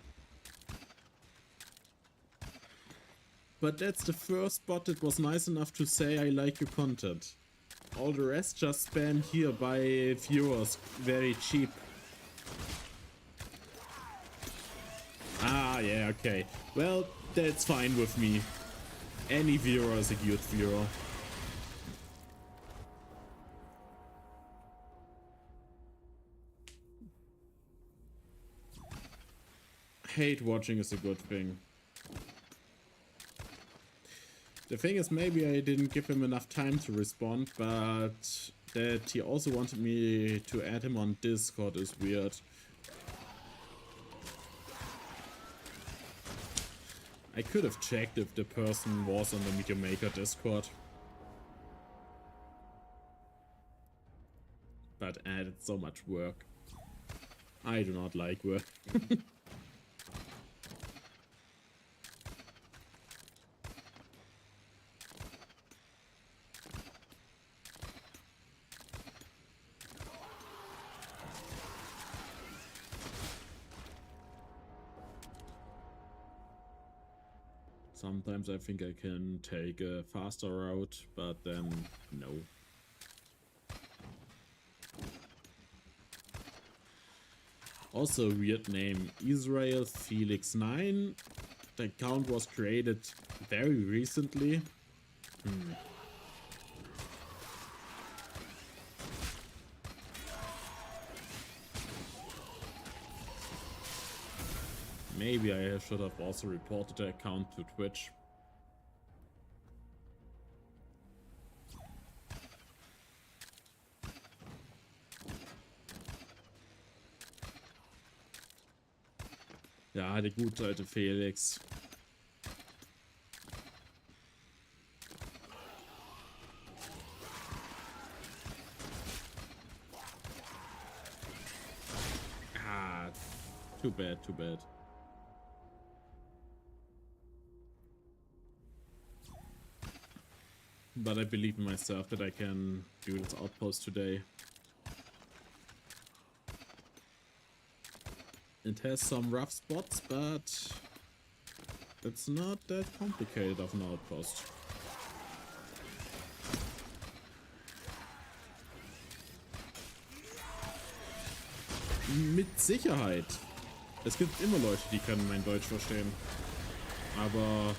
S1: But that's the first bot that was nice enough to say I like your content. All the rest just spam here by viewers. Very cheap. Ah, yeah, okay. Well, that's fine with me. Any viewer is a good viewer. Hate watching is a good thing. The thing is, maybe I didn't give him enough time to respond, but that he also wanted me to add him on Discord is weird. I could have checked if the person was on the Meteor Maker Discord. But added so much work. I do not like work. Sometimes I think I can take a faster route, but then no. Also weird name, Israel Felix 9. The account was created very recently. Maybe I should have also reported the account to Twitch. Ja, der gute alte Felix. Ah, too bad, too bad. But I believe in myself that I can do this outpost today. It has some rough spots, but it's not that complicated of an outpost. Mit Sicherheit. Es gibt immer Leute, die können mein Deutsch verstehen. Aber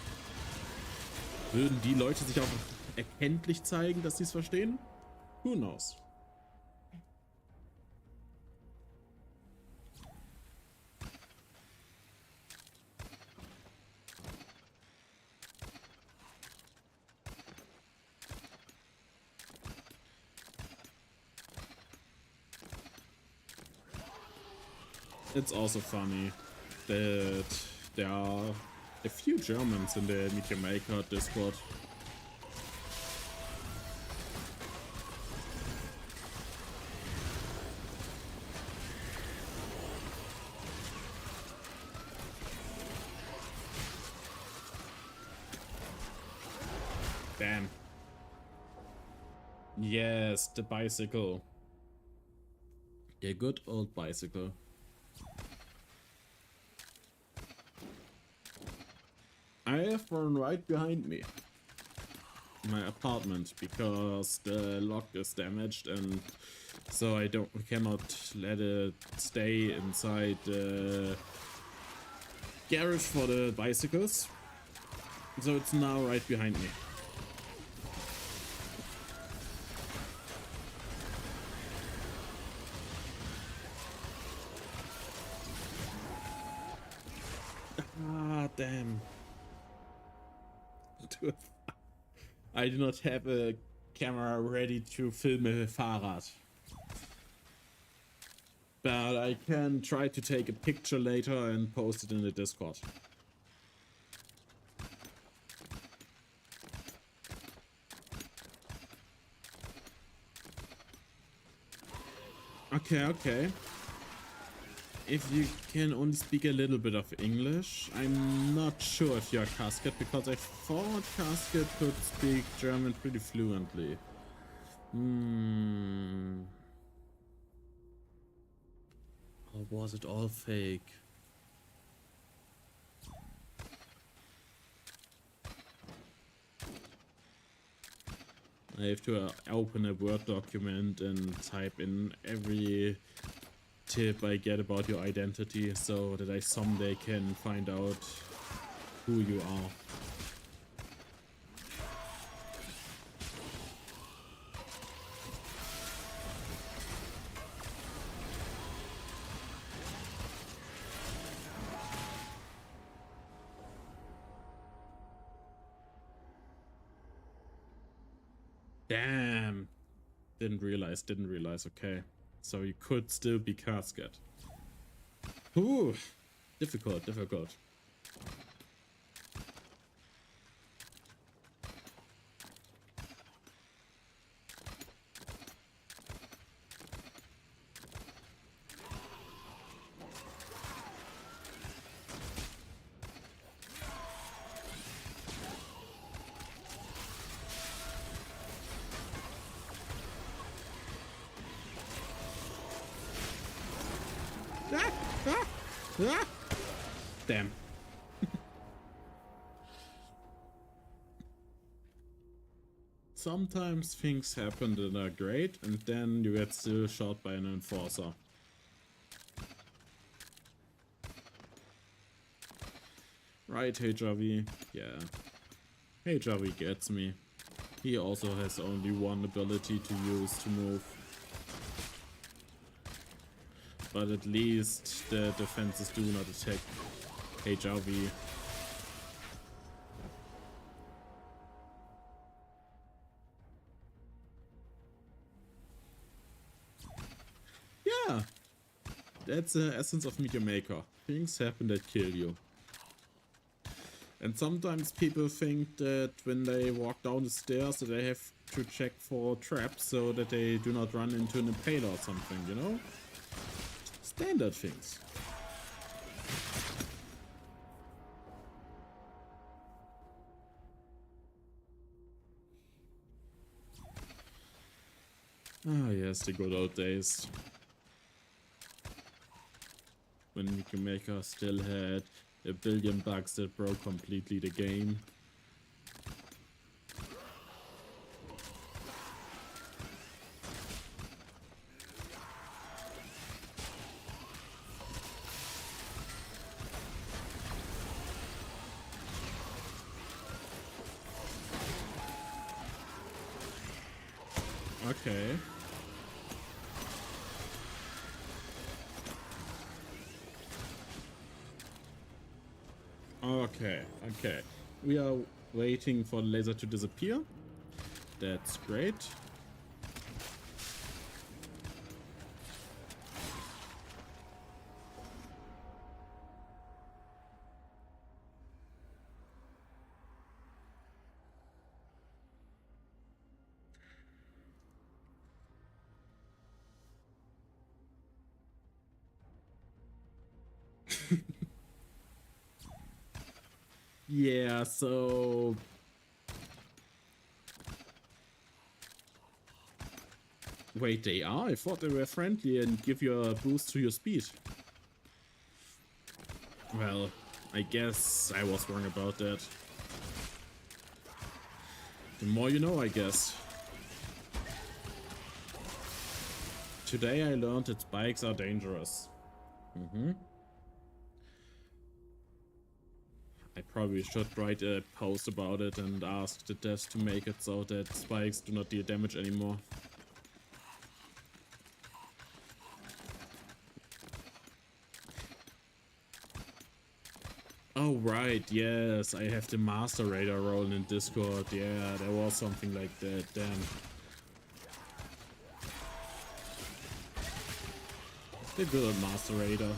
S1: würden die Leute sich auch erkenntlich zeigen, dass sie es verstehen? Who knows? It's also funny that there are a few Germans in the Meteor Maker Discord. Damn. Yes, the bicycle. The good old bicycle. I have one right behind me. My apartment, because the lock is damaged and so I cannot let it stay inside the garage for the bicycles. So it's now right behind me. Ah, damn. I do not have a camera ready to film a Fahrrad. But I can try to take a picture later and post it in the Discord. Okay, okay. If you can only speak a little bit of English, I'm not sure if you're Casket, because I thought Casket could speak German pretty fluently. Or was it all fake? I have to open a Word document and type in every tip I get about your identity so that I someday can find out who you are. Damn. Didn't realize, okay. So you could still be Casket. Ooh, difficult. Damn. Sometimes things happen that are great, and then you get still shot by an enforcer. Right, Hejavi? Yeah. Hejavi gets me. He also has only one ability to use to move. But at least the defenses do not attack HRV. Yeah, that's the essence of Meteor Maker. Things happen that kill you. And sometimes people think that when they walk down the stairs that they have to check for traps so that they do not run into an impaler or something, you know? Standard things. Ah yes, the good old days. When Meteor Maker still had a billion bugs that broke completely the game. Okay. Okay, okay. We are waiting for the laser to disappear. That's great. Yeah, so... Wait, they are? I thought they were friendly and give you a boost to your speed. Well, I guess I was wrong about that. The more you know, I guess. Today I learned that spikes are dangerous. I probably should write a post about it and ask the devs to make it so that spikes do not deal damage anymore. Oh right, yes, I have the Master Raider role in Discord. Yeah, there was something like that, damn. The good old Master Raider.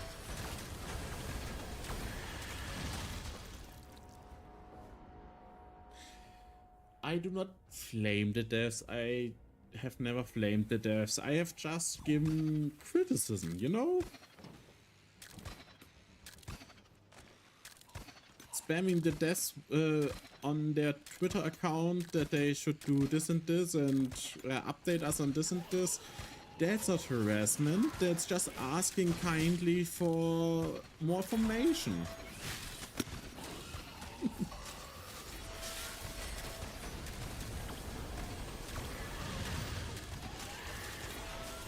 S1: I do not flame the devs. I have never flamed the devs. I have just given criticism, you know? Spamming the devs on their Twitter account that they should do this and this and update us on this and this. That's not harassment. That's just asking kindly for more information.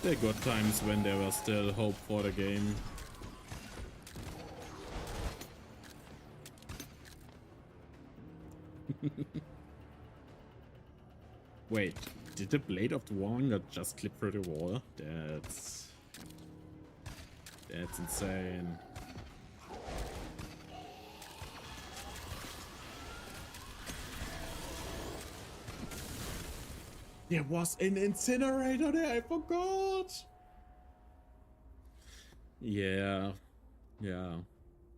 S1: There were times when there was still hope for the game. Wait, did the Blade of the Warrior just clip through the wall? That's insane. There was an incinerator there, I forgot! Yeah,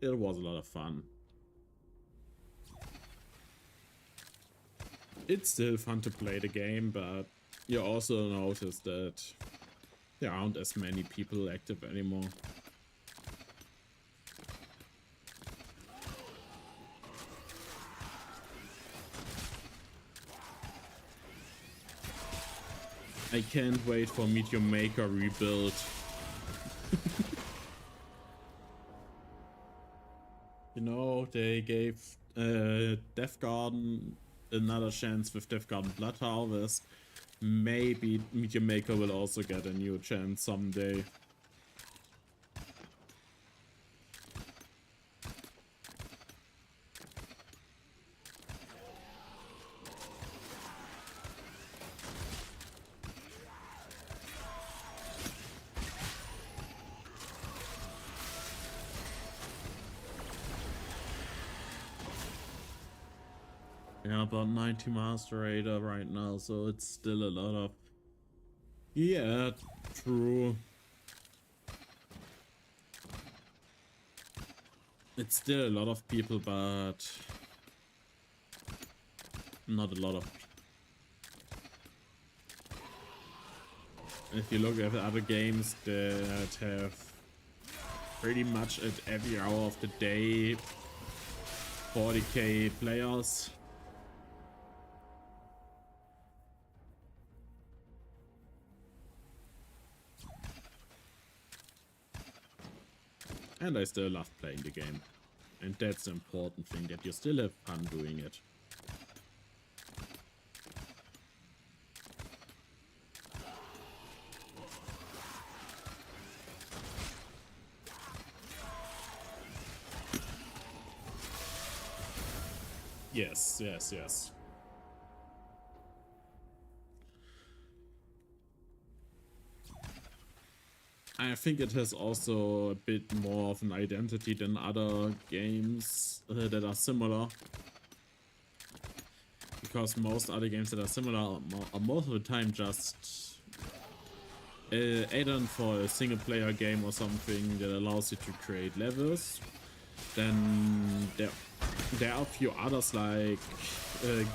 S1: it was a lot of fun. It's still fun to play the game, but you also notice that there aren't as many people active anymore. I can't wait for Meteor Maker rebuild. You know, they gave Death Garden another chance with Death Garden Blood Harvest. Maybe Meteor Maker will also get a new chance someday. Yeah, about 90 master raider right now, so it's still a lot of... Yeah, true. It's still a lot of people, but not a lot of... If you look at other games that have pretty much at every hour of the day 40k players. And I still love playing the game. And that's the important thing, that you still have fun doing it. Yes, yes, yes. I think it has also a bit more of an identity than other games that are similar. Because most other games that are similar are most of the time just add-on for a single player game or something that allows you to create levels. Then there are a few others like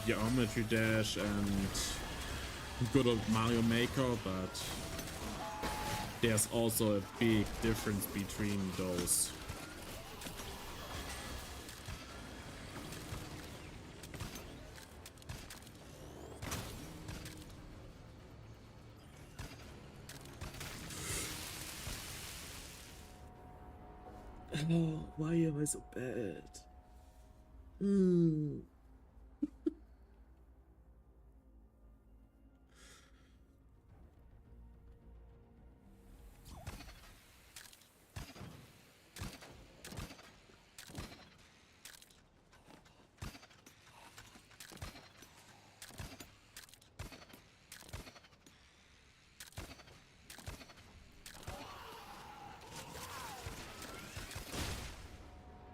S1: Geometry Dash and good old Mario Maker, but there's also a big difference between those. Oh, why am I so bad?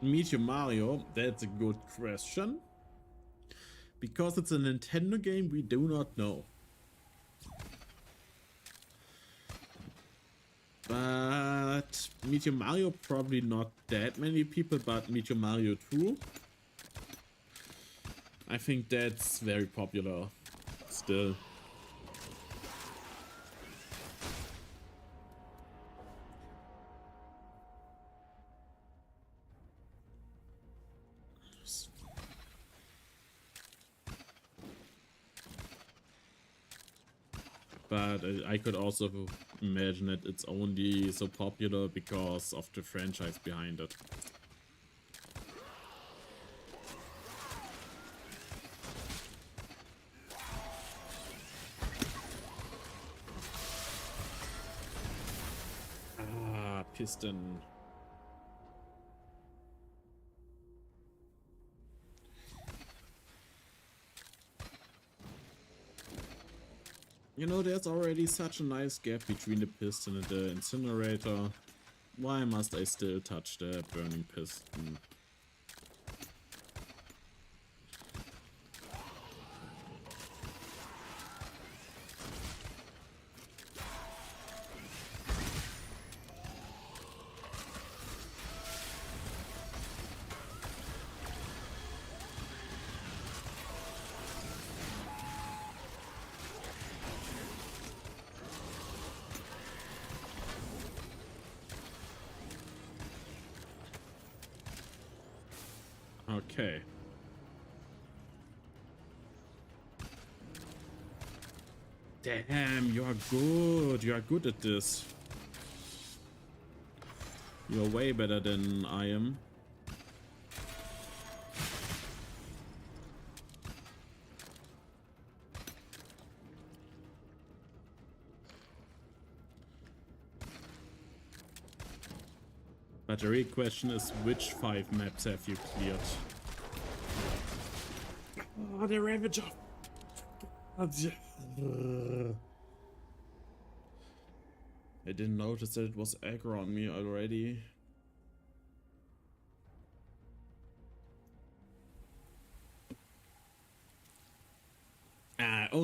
S1: Meteor Mario, that's a good question. Because it's a Nintendo game, we do not know. But Meteor Mario, probably not that many people, but Meteor Mario 2, I think that's very popular still. But I could also imagine that it's only so popular because of the franchise behind it. Ah, piston. You know, there's already such a nice gap between the piston and the incinerator. Why must I still touch the burning piston? Okay. Damn, you are good. You are good at this. You're way better than I am. But the real question is, which 5 maps have you cleared? Oh, the Ravager! I didn't notice that it was aggro on me already.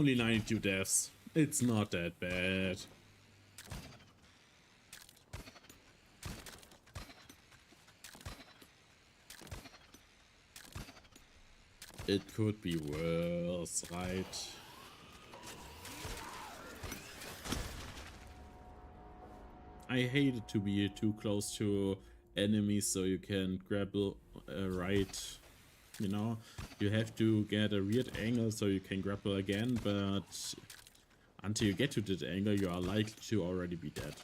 S1: only 92 deaths. It's not that bad. It could be worse, right? I hate it to be too close to enemies so you can grapple right. You know, you have to get a weird angle so you can grapple again, but until you get to that angle, you are likely to already be dead.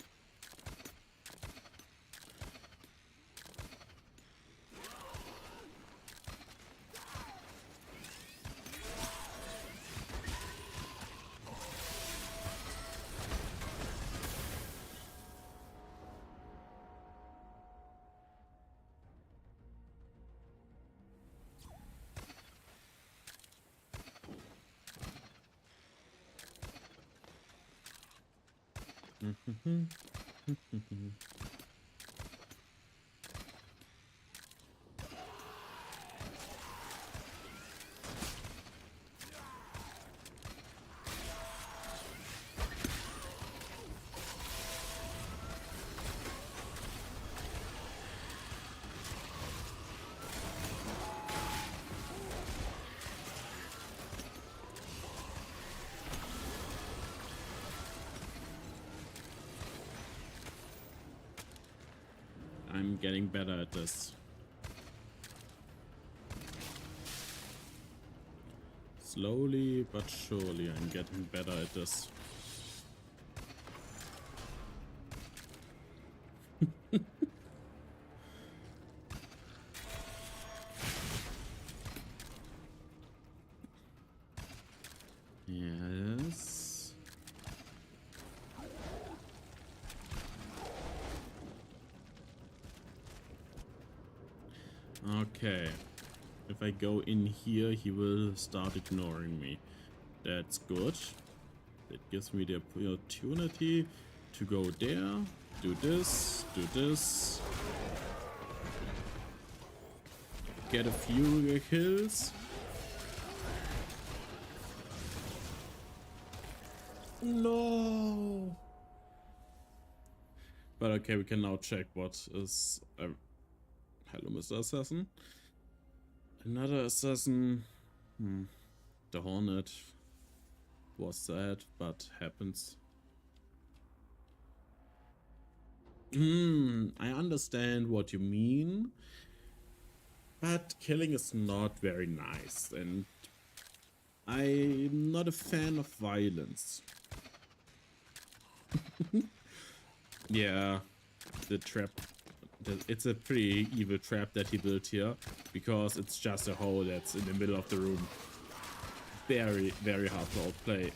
S1: I'm getting better at this. Slowly but surely, I'm getting better at this. Yes. Okay. If I go in here, he will start ignoring me. That's good. That gives me the opportunity to go there, do this, get a few kills. No! But okay, we can now check what is... hello, Mr. Assassin. Another assassin. The Hornet was sad, but happens. I understand what you mean, but killing is not very nice, and I'm not a fan of violence. Yeah, the trap. It's a pretty evil trap that he built here, because it's just a hole that's in the middle of the room. Very, very hard to outplay.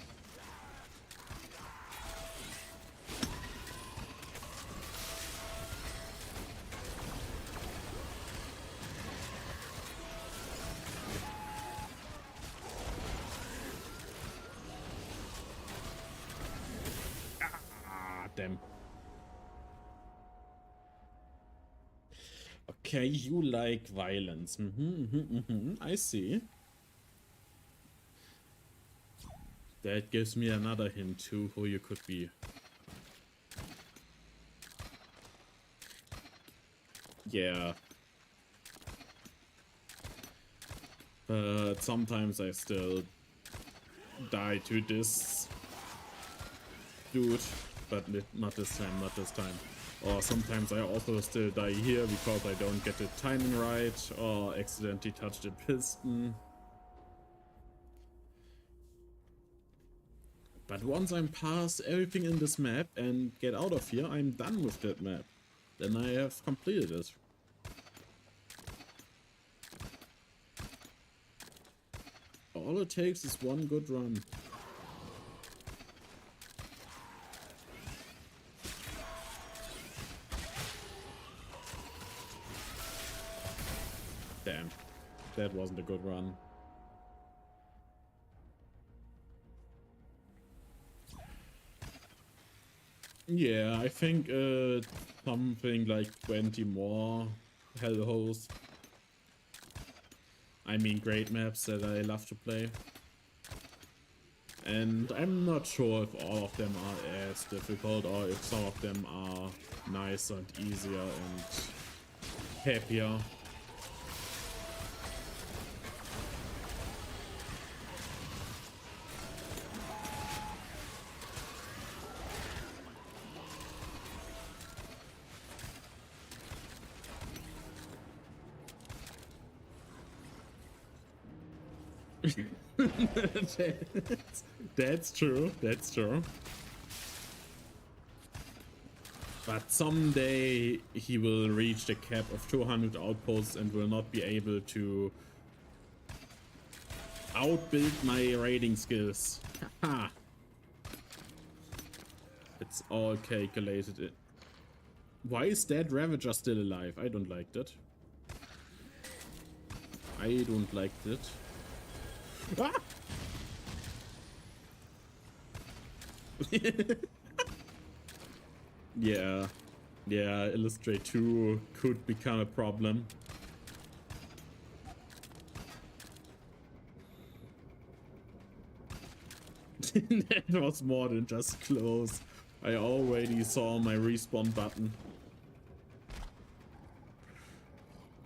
S1: Ah, damn. Okay, you like violence. I see. That gives me another hint to who you could be. Yeah. But sometimes I still die to this dude. But not this time, not this time. Or sometimes I also still die here because I don't get the timing right or accidentally touch the piston. But once I'm past everything in this map and get out of here, I'm done with that map. Then I have completed it. All it takes is one good run. Damn, that wasn't a good run. Yeah, I think something like 20 more hellholes. I mean, great maps that I love to play. And I'm not sure if all of them are as difficult or if some of them are nicer and easier and happier. That's true, that's true. But someday he will reach the cap of 200 outposts and will not be able to outbuild my raiding skills. Haha. It's all calculated. Why is that Ravager still alive? I don't like that. I don't like that. Ah! Yeah, Illustrate 2 could become a problem. That was more than just close. I already saw my respawn button.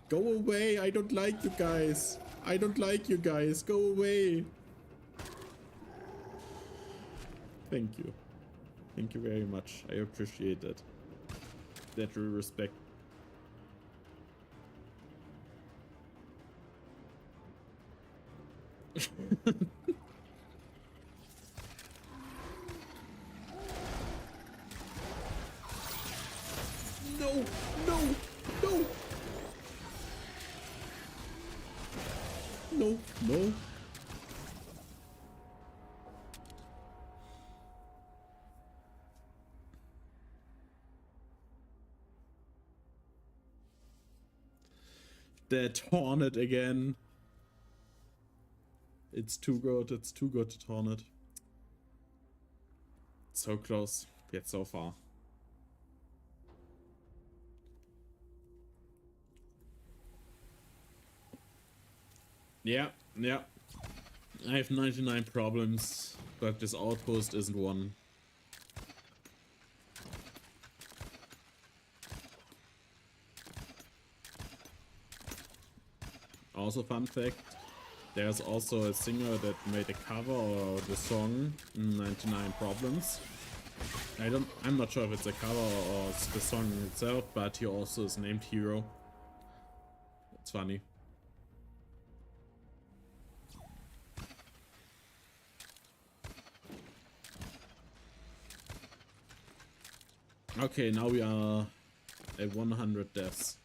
S1: Go away, I don't like you guys. I don't like you guys, go away. Thank you. Thank you very much. I appreciate that. That real respect. No, no, no. No, no. That Hornet again. It's too good. It's too good to Hornet. So close, yet so far. Yeah. I have 99 problems, but this outpost isn't one. Also, fun fact, there's also a singer that made a cover or the song 99 Problems. I'm not sure if it's a cover or it's the song itself, but he also is named Hero. It's funny. Okay, now we are at 100 deaths.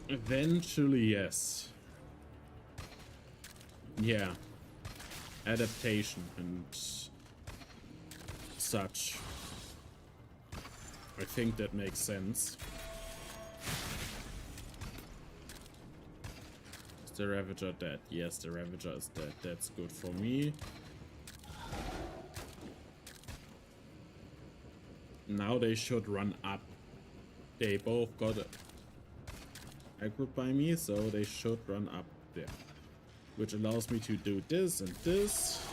S1: Eventually, yes. Yeah. Adaptation and such. I think that makes sense. Is the Ravager dead? Yes, the Ravager is dead. That's good for me. Now they should run up. They both got it. Aggroed by me, so they should run up there. Which allows me to do this and this.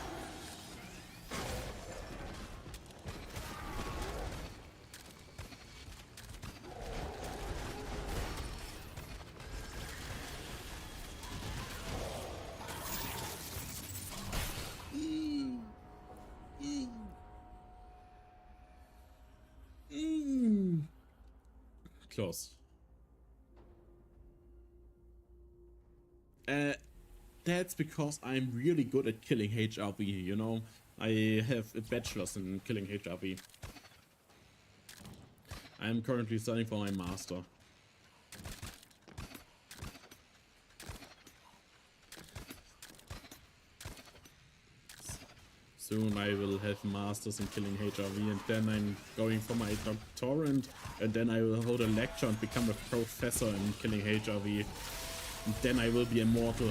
S1: Close. That's because I'm really good at killing HRV, you know? I have a bachelor's in killing HRV. I'm currently studying for my master. soon I will have masters in killing HRV, and then I'm going for my doctorate, and then I will hold a lecture and become a professor in killing HRV, and then I will be immortal.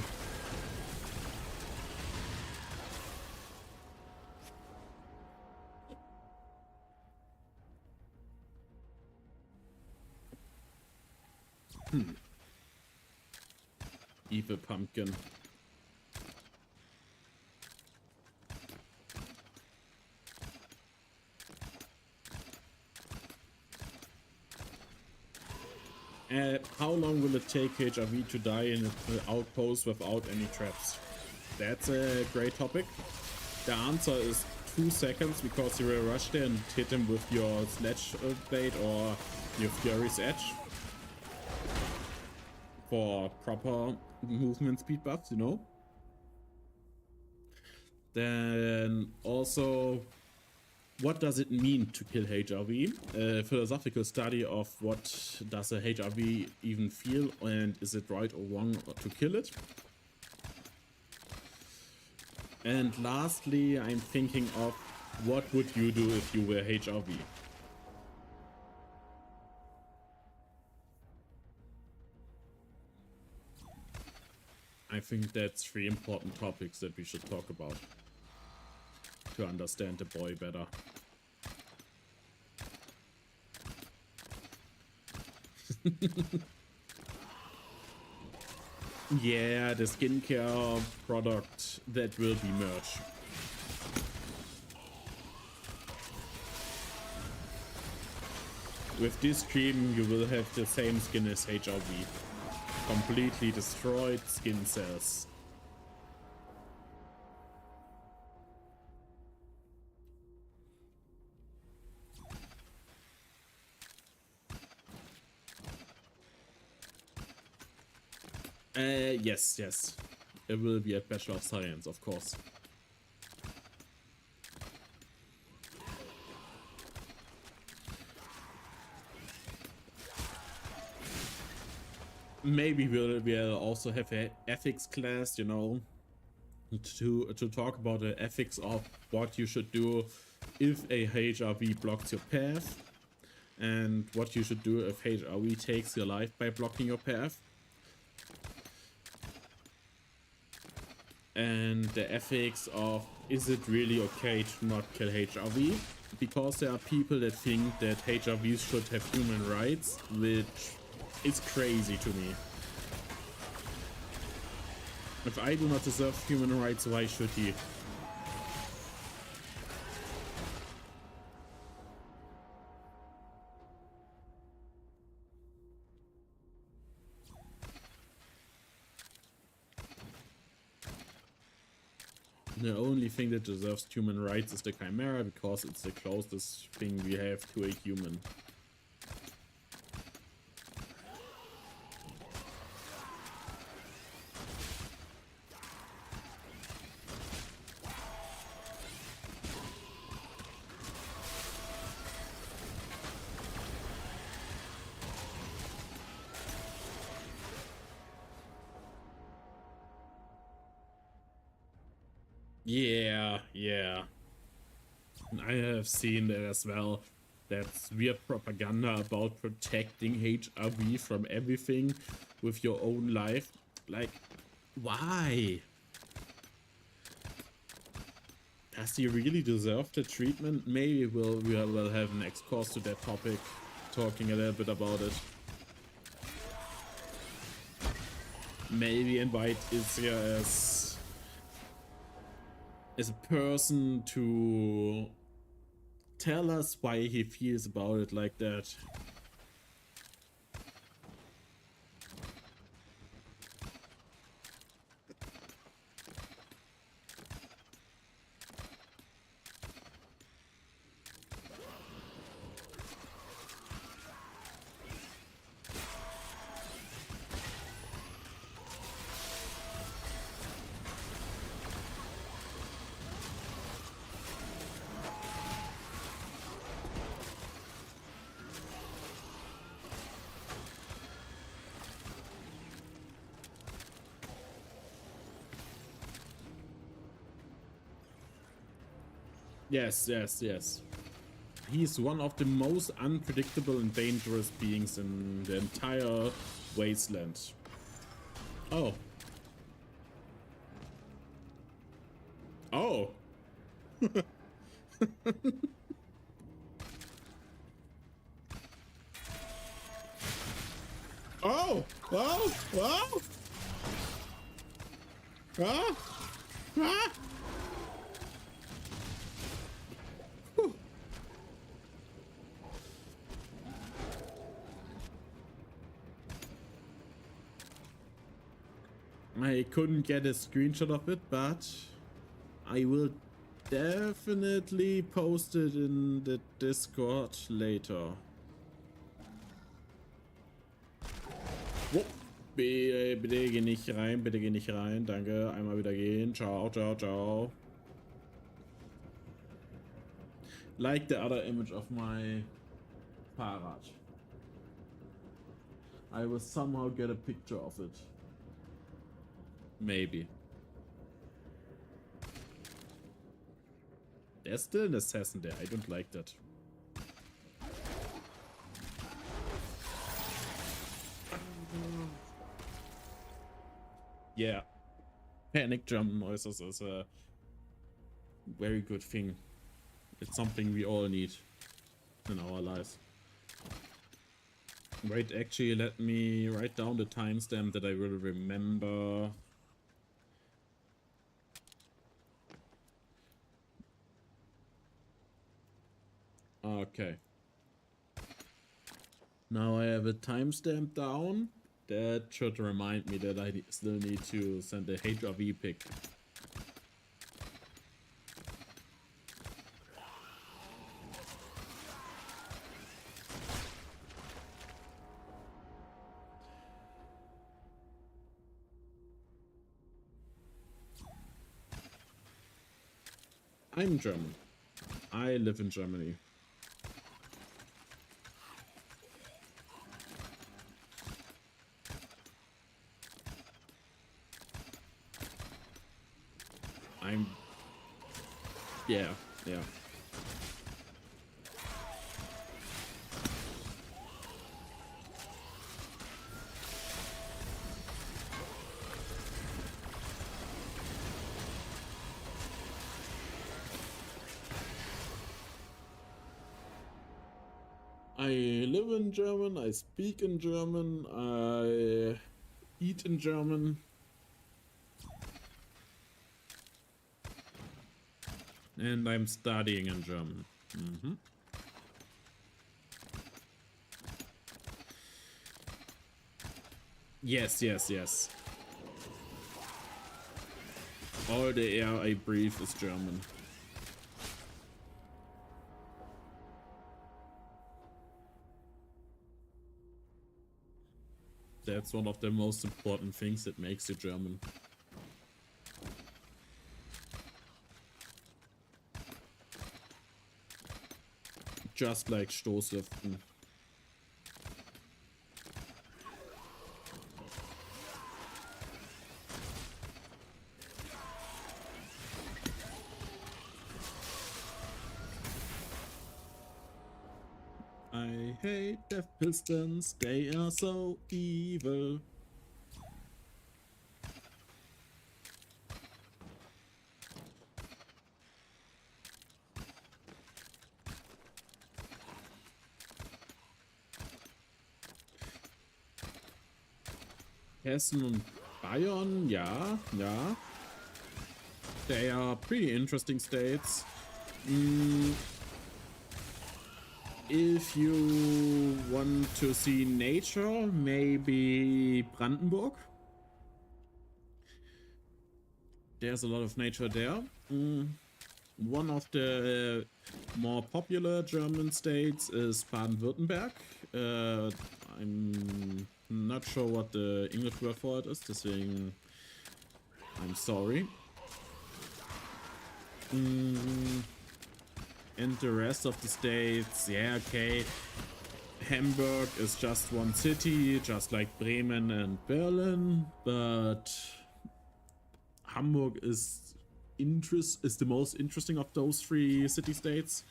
S1: Evil pumpkin. How long will it take HRV to die in an outpost without any traps? That's a great topic. The answer is 2 seconds, because you will rush there and hit him with your sledge blade or your Fury's Edge for proper movement speed buffs, you know. Then also, what does it mean to kill HRV? A philosophical study of what does a HRV even feel, and is it right or wrong to kill it? And lastly, I'm thinking of what would you do if you were HRV? I think that's 3 important topics that we should talk about to understand the boy better. Yeah, the skincare product that will be merch. With this cream, you will have the same skin as HRV. Completely destroyed skin cells. Yes. It will be a Bachelor of Science, of course. Maybe we'll also have an ethics class, you know, to talk about the ethics of what you should do if a HRV blocks your path, and what you should do if HRV takes your life by blocking your path. And the ethics of, is it really okay to not kill HRV? Because there are people that think that HRVs should have human rights, which is crazy to me. If I do not deserve human rights, why should he? The only thing that deserves human rights is the Chimera, because it's the closest thing we have to a human. Yeah. I have seen that as well. That's weird propaganda about protecting HRV from everything with your own life. Like, why? Does he really deserve the treatment? Maybe we'll have next course to that topic, talking a little bit about it. Maybe invite Izia as a person to tell us why he feels about it like that. Yes, yes, yes. He's one of the most unpredictable and dangerous beings in the entire wasteland. Oh. Oh. Oh. Oh. Oh. Ah. Ah. Whew. I couldn't get a screenshot of it, but I will definitely post it in the Discord later. Oh, bitte geh nicht rein, bitte geh nicht rein. Danke, einmal wieder gehen. Ciao, ciao, ciao. Like the other image of my Fahrrad. I will somehow get a picture of it. Maybe. There's still an assassin there. I don't like that. Yeah. Panic jump noises is a very good thing. It's something we all need in our lives. Wait, actually, let me write down the timestamp that I will remember. Okay. Now I have a timestamp down. That should remind me that I still need to send a HRV pic. I'm German. I live in Germany. Yeah. I live in German, I speak in German, I eat in German. And I'm studying in German. Yes. All the air I breathe is German. That's one of the most important things that makes you German. Just like Stoßlüften. I hate Death Pistons, they are so evil. Hessen und Bayern, yeah. They are pretty interesting states. If you want to see nature, maybe Brandenburg. There's a lot of nature there. One of the more popular German states is Baden-Württemberg. I'm not sure what the English word for it is, deswegen I'm sorry. And the rest of the states, yeah, okay. Hamburg is just one city, just like Bremen and Berlin, but Hamburg is is the most interesting of those three city-states.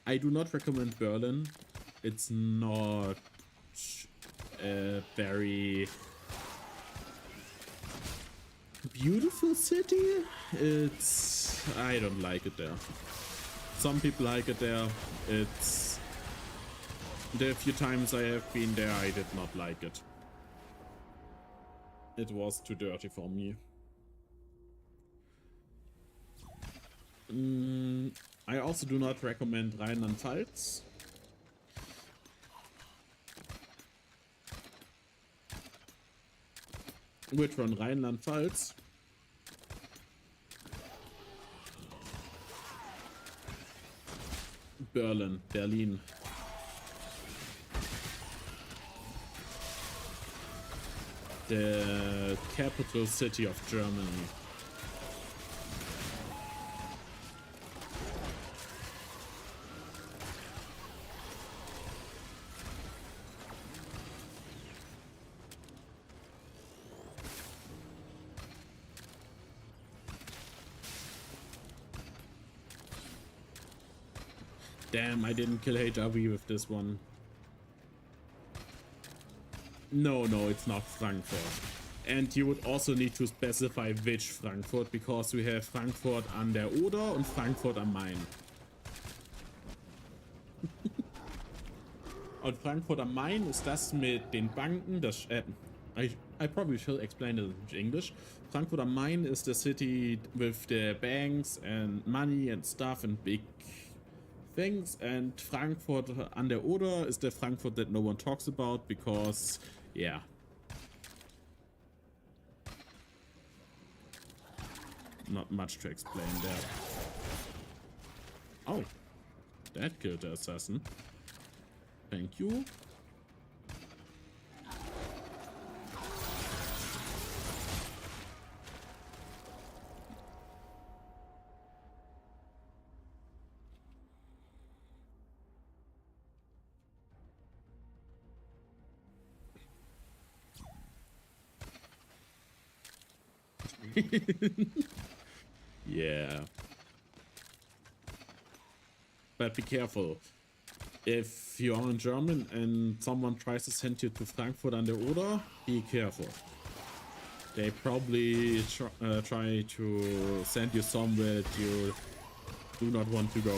S1: I do not recommend Berlin. It's not a very beautiful city. I don't like it there. Some people like it there. The few times I have been there, I did not like it. It was too dirty for me. I also do not recommend Rheinland-Pfalz. Which one? Rheinland-Pfalz? Berlin. The capital city of Germany. Damn, I didn't kill HRV with this one. No, it's not Frankfurt. And you would also need to specify which Frankfurt, because we have Frankfurt an der Oder und Frankfurt am Main. Und Frankfurt am Main ist das mit den Banken, das I probably should explain it in English. Frankfurt am Main is the city with the banks and money and stuff and big things, and Frankfurt an der Oder is the Frankfurt that no one talks about because, yeah. Not much to explain there. Oh, that killed the assassin. Thank you. Yeah. But be careful. If you are in German and someone tries to send you to Frankfurt an der Oder, be careful. They probably try to send you somewhere that you do not want to go.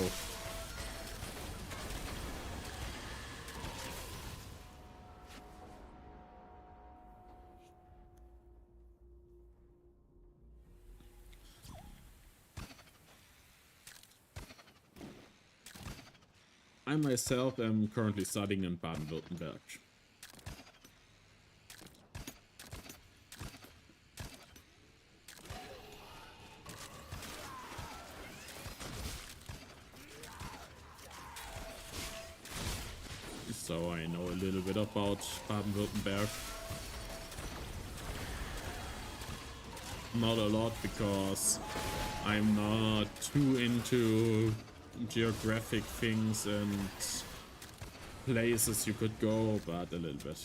S1: I myself am currently studying in Baden-Württemberg. So I know a little bit about Baden-Württemberg. Not a lot, because I'm not too into geographic things and places you could go, but a little bit.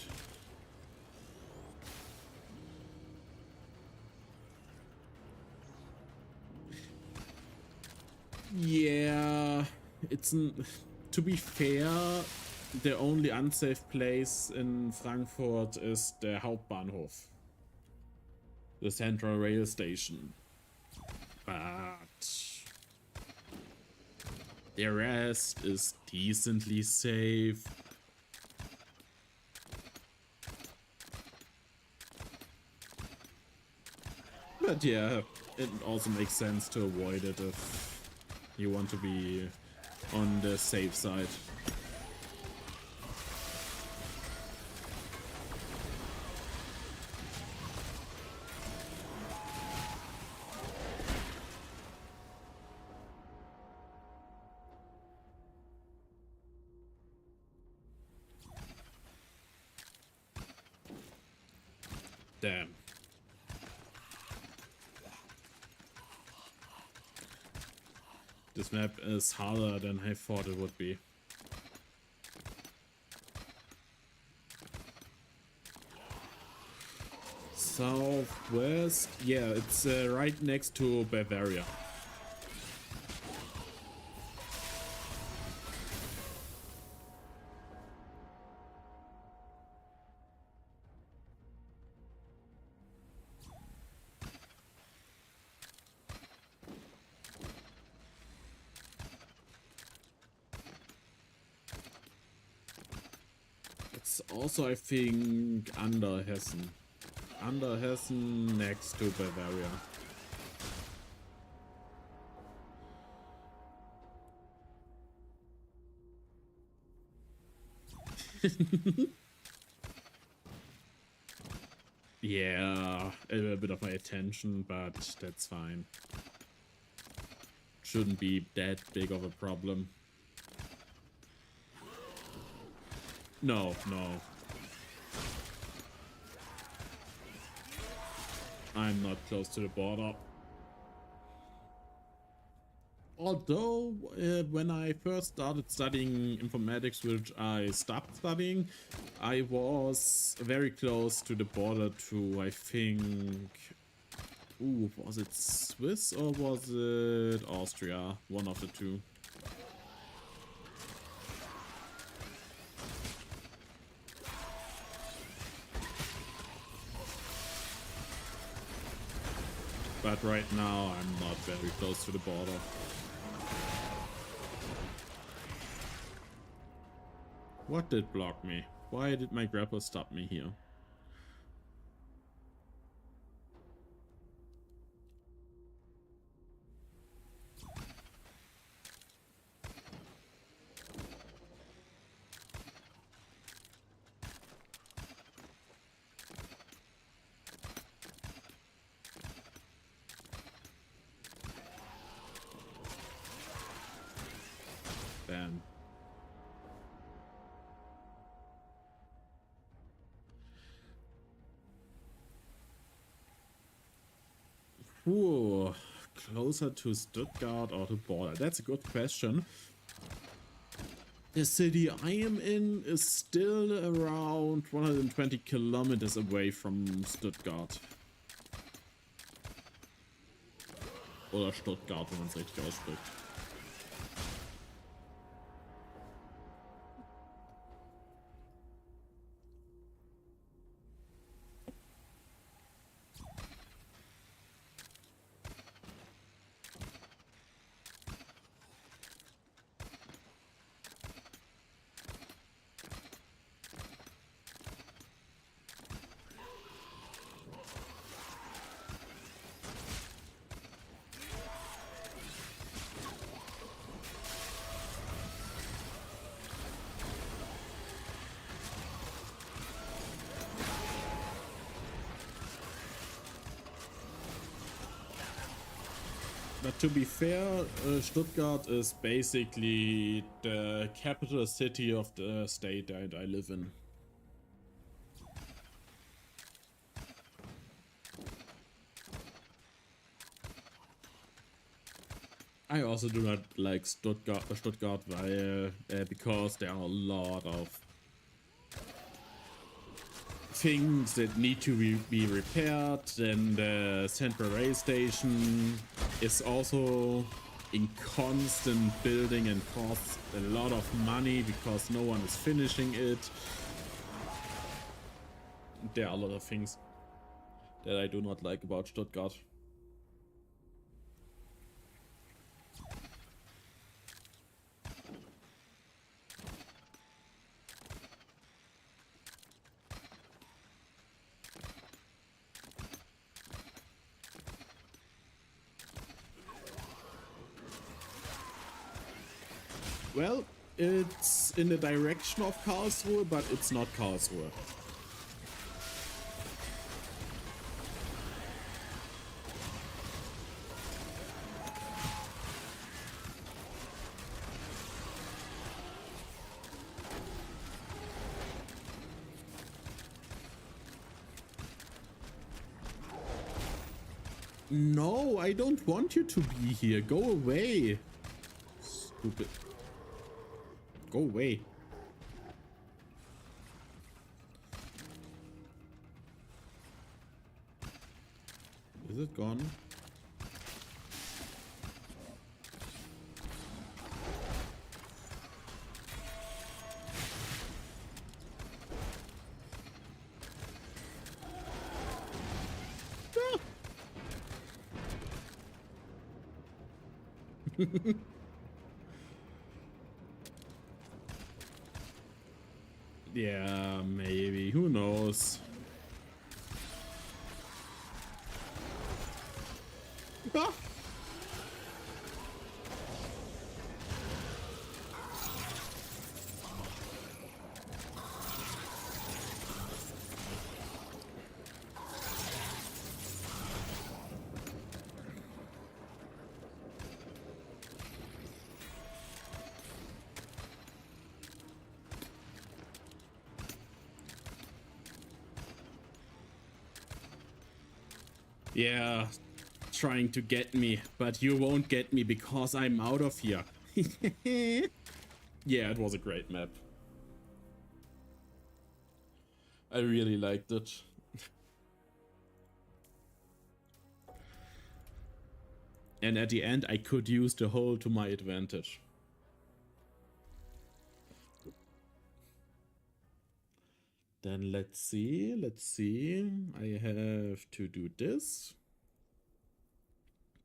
S1: Yeah, to be fair, the only unsafe place in Frankfurt is the Hauptbahnhof, the central rail station. But the rest is decently safe. But yeah, it also makes sense to avoid it if you want to be on the safe side. Damn. This map is harder than I thought it would be. southwest. Yeah, it's right next to Bavaria. It's also, I think, under Hessen. Under Hessen, next to Bavaria. Yeah, a bit of my attention, but that's fine. Shouldn't be that big of a problem. No, no. I'm not close to the border. Although, when I first started studying informatics, which I stopped studying, I was very close to the border to, I think... Ooh, was it Swiss or was it Austria? One of the two. But right now, I'm not very close to the border. What did block me? Why did my grapple stop me here? Bam. Ooh, closer to Stuttgart or to border? That's a good question. The city I am in is still around 120 kilometers away from Stuttgart. Oder Stuttgart, wenn man es richtig ausspricht. But to be fair, Stuttgart is basically the capital city of the state that I live in. I also do not like Stuttgart because there are a lot of things that need to be repaired, and the central rail station is also in constant building and costs a lot of money because no one is finishing it. There are a lot of things that I do not like about Stuttgart. Well, it's in the direction of Karlsruhe, but it's not Karlsruhe. No, I don't want you to be here. Go away. Stupid. Go away. Is it gone? Yeah, maybe. Who knows? Ah! Yeah, trying to get me, but you won't get me because I'm out of here. Yeah, it was a great map. I really liked it. And at the end, I could use the hole to my advantage. Then let's see, I have to do this.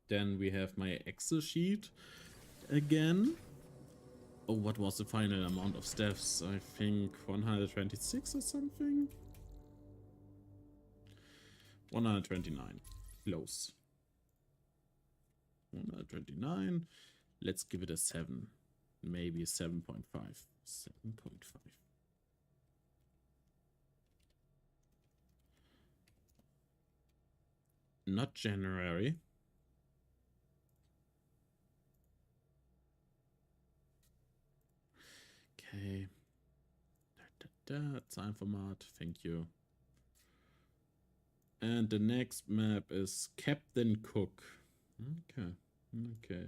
S1: Then we have my Excel sheet again. Oh, what was the final amount of steps? I think 126 or something? 129. Close. 129. Let's give it a 7. Maybe 7.5. 7.5. Not January. Okay. Time format. Thank you. And the next map is Captain Cook. Okay. Okay.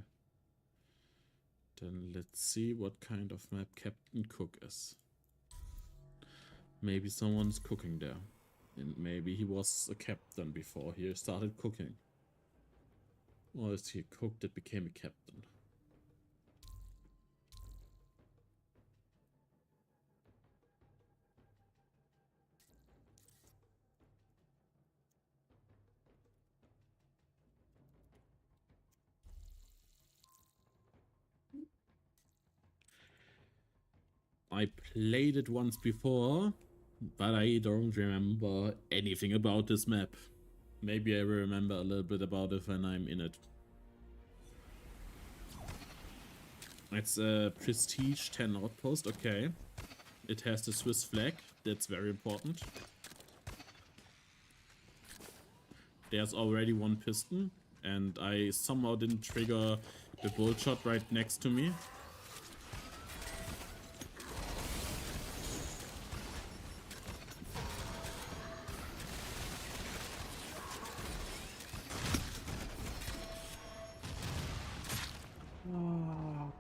S1: Then let's see what kind of map Captain Cook is. Maybe someone's cooking there. And maybe he was a captain before he started cooking. Or is he a cook that became a captain? I played it once before, but I don't remember anything about this map. Maybe I will remember a little bit about it when I'm in it. It's a Prestige 10 outpost, okay. It has the Swiss flag, that's very important. There's already one piston, and I somehow didn't trigger the bullshot right next to me.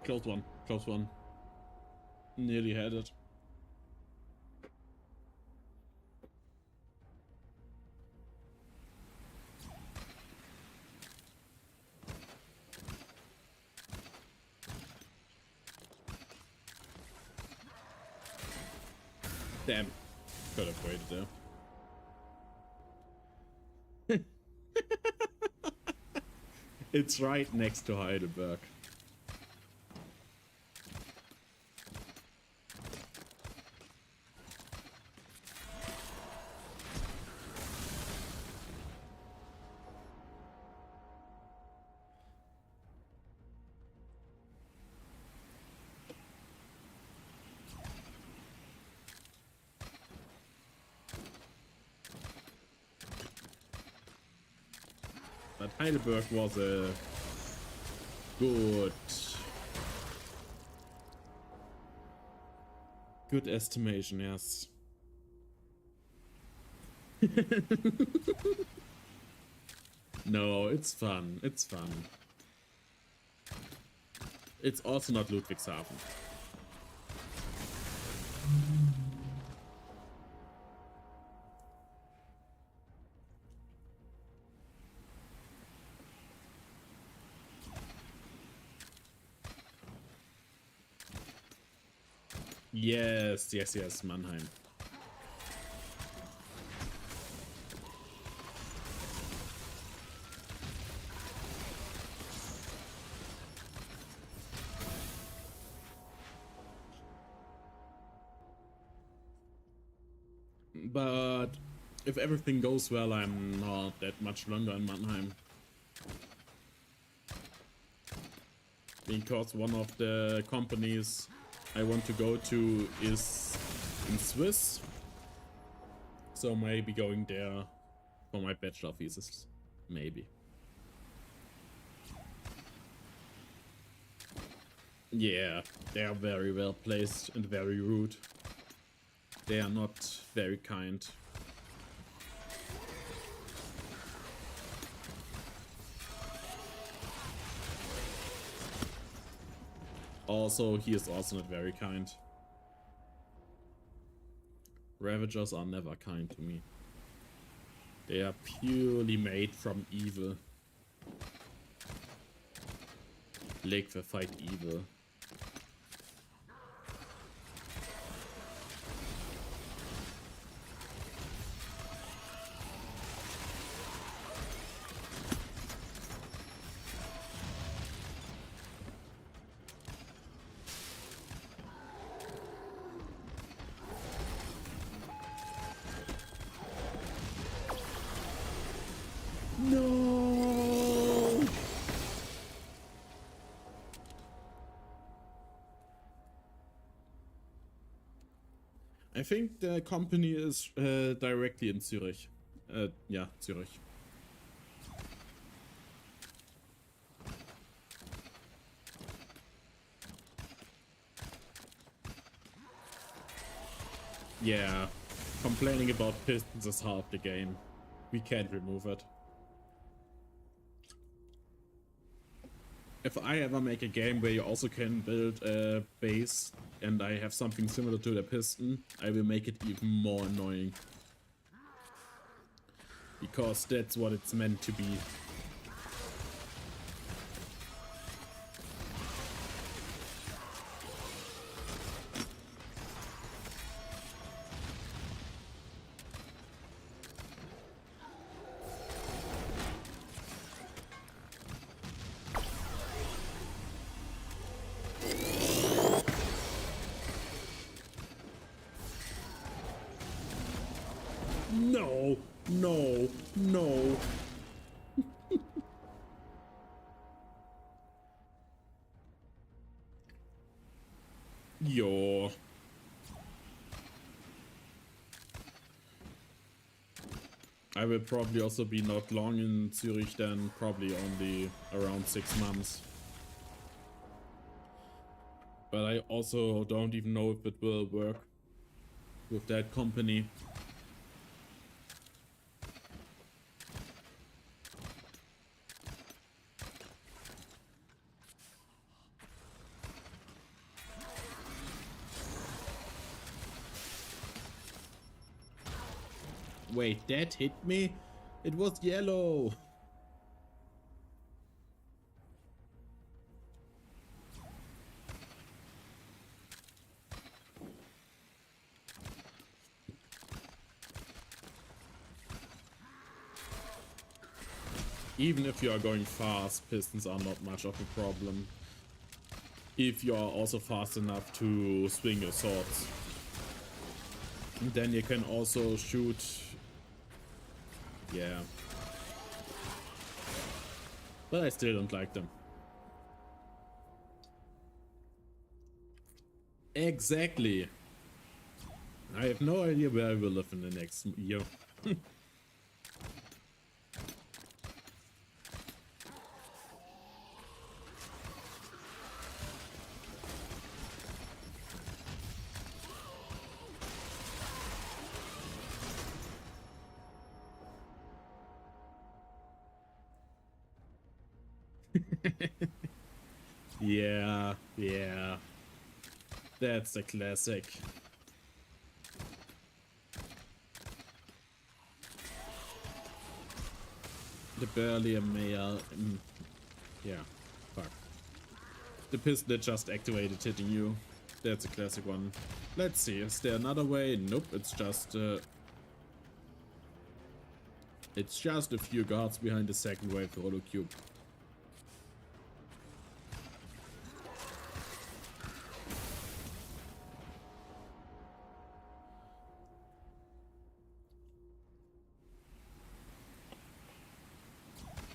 S1: Close one, close one. Nearly had it. Damn. Could have waited there. It's right next to Heidelberg. But Heidelberg was a good estimation, yes. No, it's fun. It's fun. It's also not Ludwigshafen. Yes, yes, yes, Mannheim. But if everything goes well, I'm not that much longer in Mannheim. Because one of the companies I want to go to is in Swiss. So maybe going there for my bachelor thesis. Maybe. Yeah, they are very well placed and very rude. They are not very kind. Also, he is also not very kind. Ravagers are never kind to me. They are purely made from evil. Lake will fight evil. No! I think the company is directly in Zurich. Yeah, Zurich. Yeah, complaining about Pistons is half the game. We can't remove it. If I ever make a game where you also can build a base and I have something similar to the Piston, I will make it even more annoying. Because that's what it's meant to be. No, no, no. Yo. I will probably also be not long in Zurich then, probably only around 6 months. But I also don't even know if it will work with that company. Wait, that hit me? It was yellow. Even if you are going fast, pistons are not much of a problem. If you are also fast enough to swing your swords. And then you can also shoot. Yeah. But I still don't like them. Exactly. I have no idea where I will live in the next year. Yeah, yeah. That's a classic. The Burlier Mayor. Yeah, fuck. The piston that just activated hitting you. That's a classic one. Let's see, is there another way? Nope, it's just a few guards behind the second wave Holocube.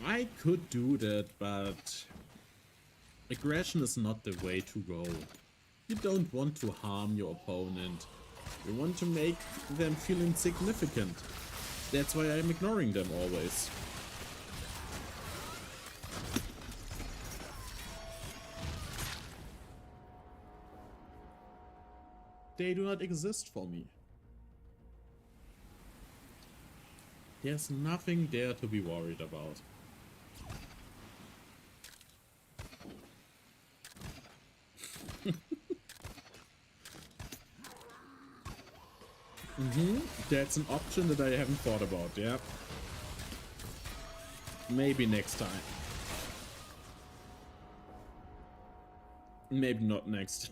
S1: I could do that, but aggression is not the way to go. You don't want to harm your opponent. You want to make them feel insignificant. That's why I'm ignoring them always. They do not exist for me. There's nothing there to be worried about. That's an option that I haven't thought about, yeah. Maybe next time. Maybe not next.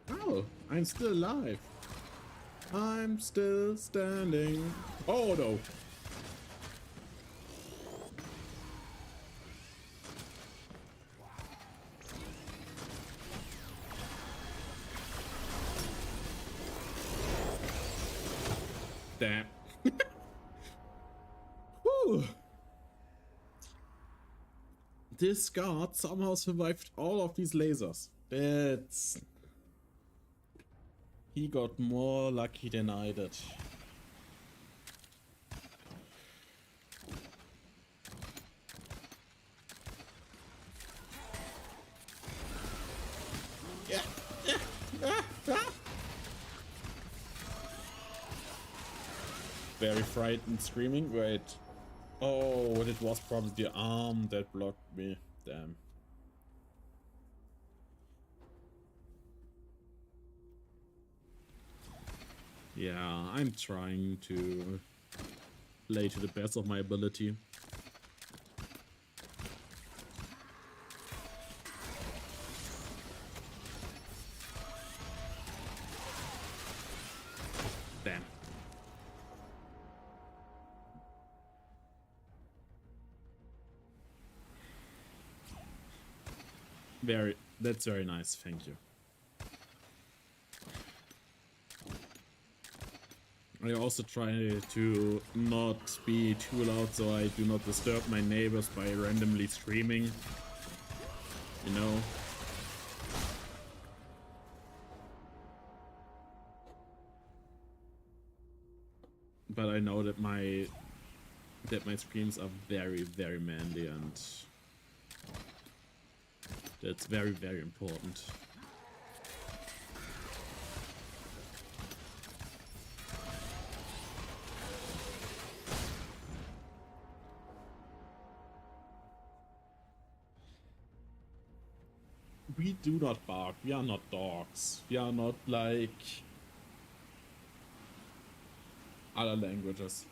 S1: Oh, I'm still alive. I'm still standing. Oh no. Damn. Whew. This guard somehow survived all of these lasers. That's... He got more lucky than I did. Yeah. Very frightened, screaming. Wait. Oh, it was probably the arm that blocked me. Damn. Yeah, I'm trying to play to the best of my ability. Damn. That's very nice, thank you. I also try to not be too loud so I do not disturb my neighbors by randomly screaming. You know? But I know that my screams are very, very manly, and that's very, very important. We do not bark. We are not dogs. We are not like other languages.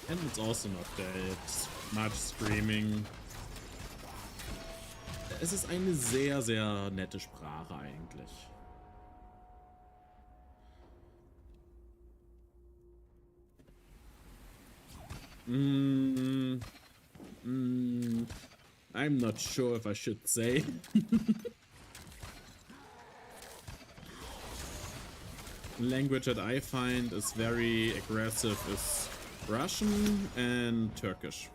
S1: And it's also not that much screaming. Es ist eine sehr, sehr nette Sprache eigentlich. I'm not sure if I should say. language that I find is very aggressive is Russian and Turkish.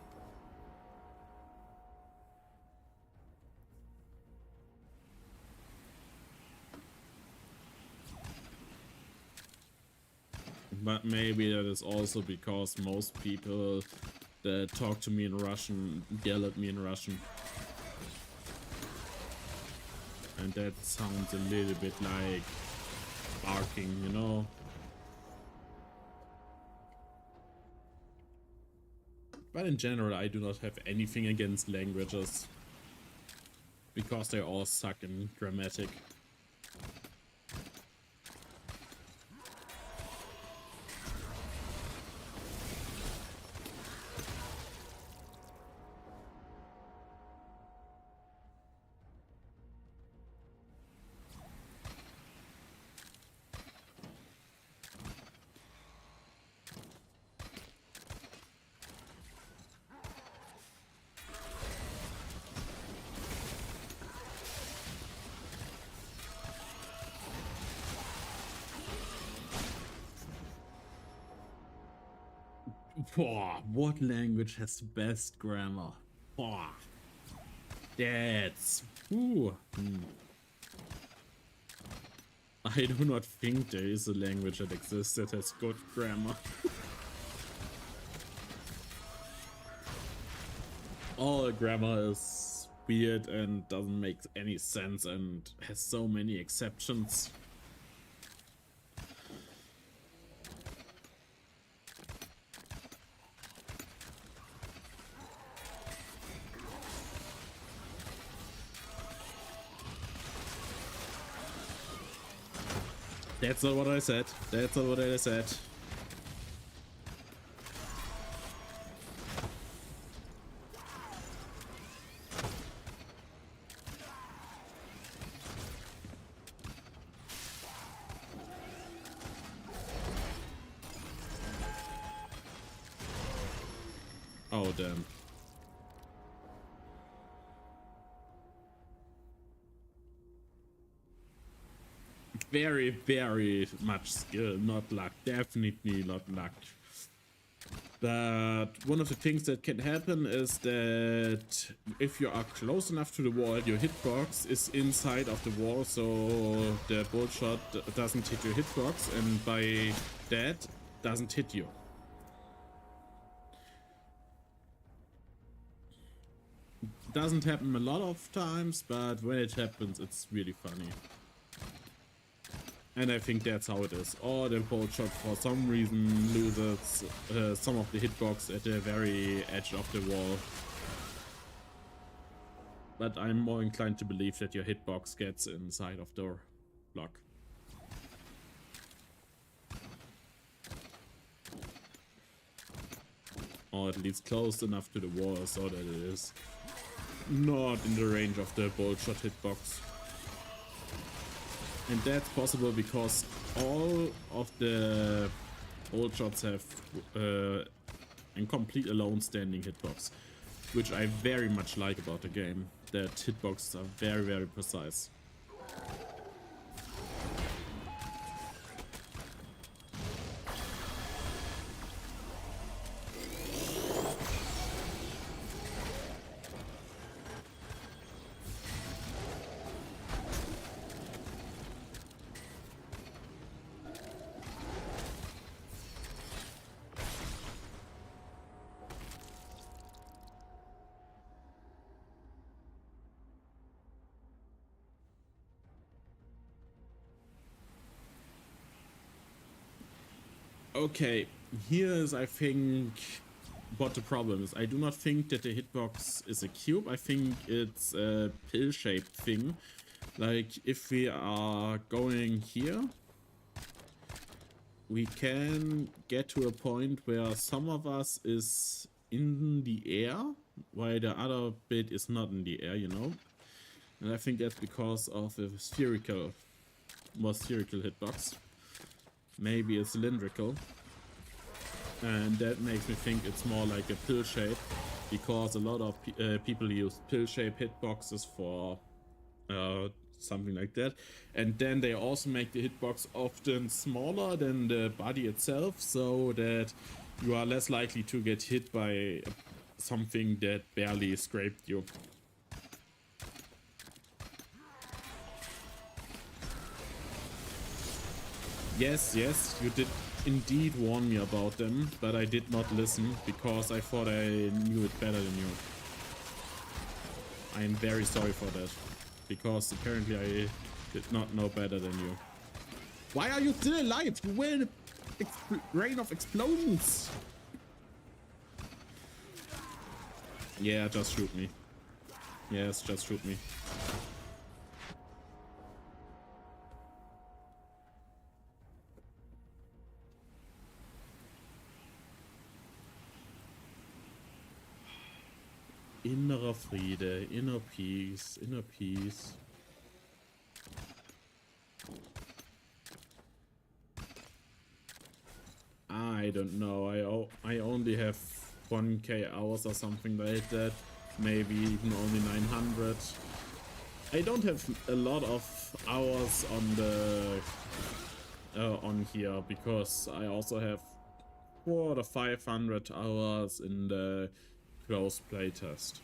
S1: But maybe that is also because most people that talk to me in Russian yell at me in Russian. And that sounds a little bit like barking, you know? But in general, I do not have anything against languages. Because they all suck in grammatic. Boah, what language has the best grammar? Boah. That's... Ooh. I do not think there is a language that exists that has good grammar. All grammar is weird and doesn't make any sense and has so many exceptions. That's not what I said. That's not what I said. Oh, damn. Very, very much skill, not luck. Definitely not luck. But one of the things that can happen is that if you are close enough to the wall, your hitbox is inside of the wall, so the bolt shot doesn't hit your hitbox, and by that doesn't hit you. Doesn't happen a lot of times, but when it happens, it's really funny. And I think that's how it is. Or the bolt shot for some reason loses some of the hitbox at the very edge of the wall. But I'm more inclined to believe that your hitbox gets inside of the block. Or at least close enough to the wall so that it is not in the range of the bolt shot hitbox. And that's possible because all of the bolt shots have a complete alone standing hitbox, which I very much like about the game, that hitboxes are very, very precise. Okay, here is, I think, what the problem is. I do not think that the hitbox is a cube. I think it's a pill-shaped thing. Like, if we are going here, we can get to a point where some of us is in the air, while the other bit is not in the air, you know? And I think that's because of the more spherical hitbox. Maybe it's cylindrical, and that makes me think it's more like a pill shape, because a lot of people use pill shape hitboxes for something like that. And then they also make the hitbox often smaller than the body itself, so that you are less likely to get hit by something that barely scraped you. Yes, you did indeed warn me about them, but I did not listen because I thought I knew it better than you. I am very sorry for that, because apparently I did not know better than you. Why are you still alive? You were in a rain of explosions. Yeah, just shoot me. Yes, just shoot me. Innerer Friede, inner peace, inner peace. I don't know. I only have 1k hours or something like that. Maybe even only 900. I don't have a lot of hours on the on here because I also have 400 or 500 hours in the close playtest.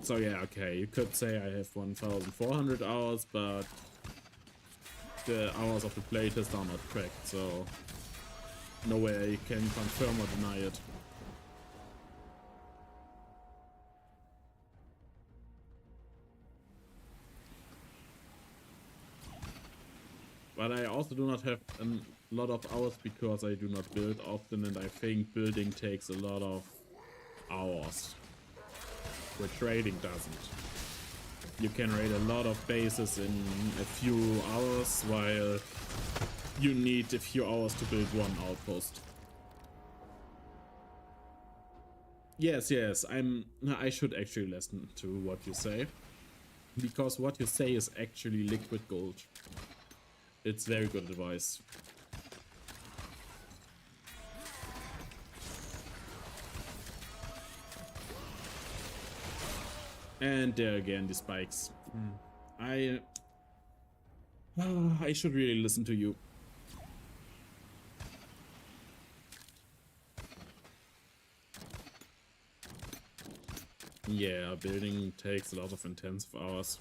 S1: So yeah, okay, you could say I have 1400 hours, but the hours of the playtest are not tracked, so no way I can confirm or deny it. But I also do not have a lot of hours because I do not build often, and I think building takes a lot of hours, where trading doesn't. You can raid a lot of bases in a few hours, while you need a few hours to build one outpost. Yes, I should actually listen to what you say, because what you say is actually liquid gold. It's very good advice. And there again, the spikes. I should really listen to you. Yeah, building takes a lot of intensive hours.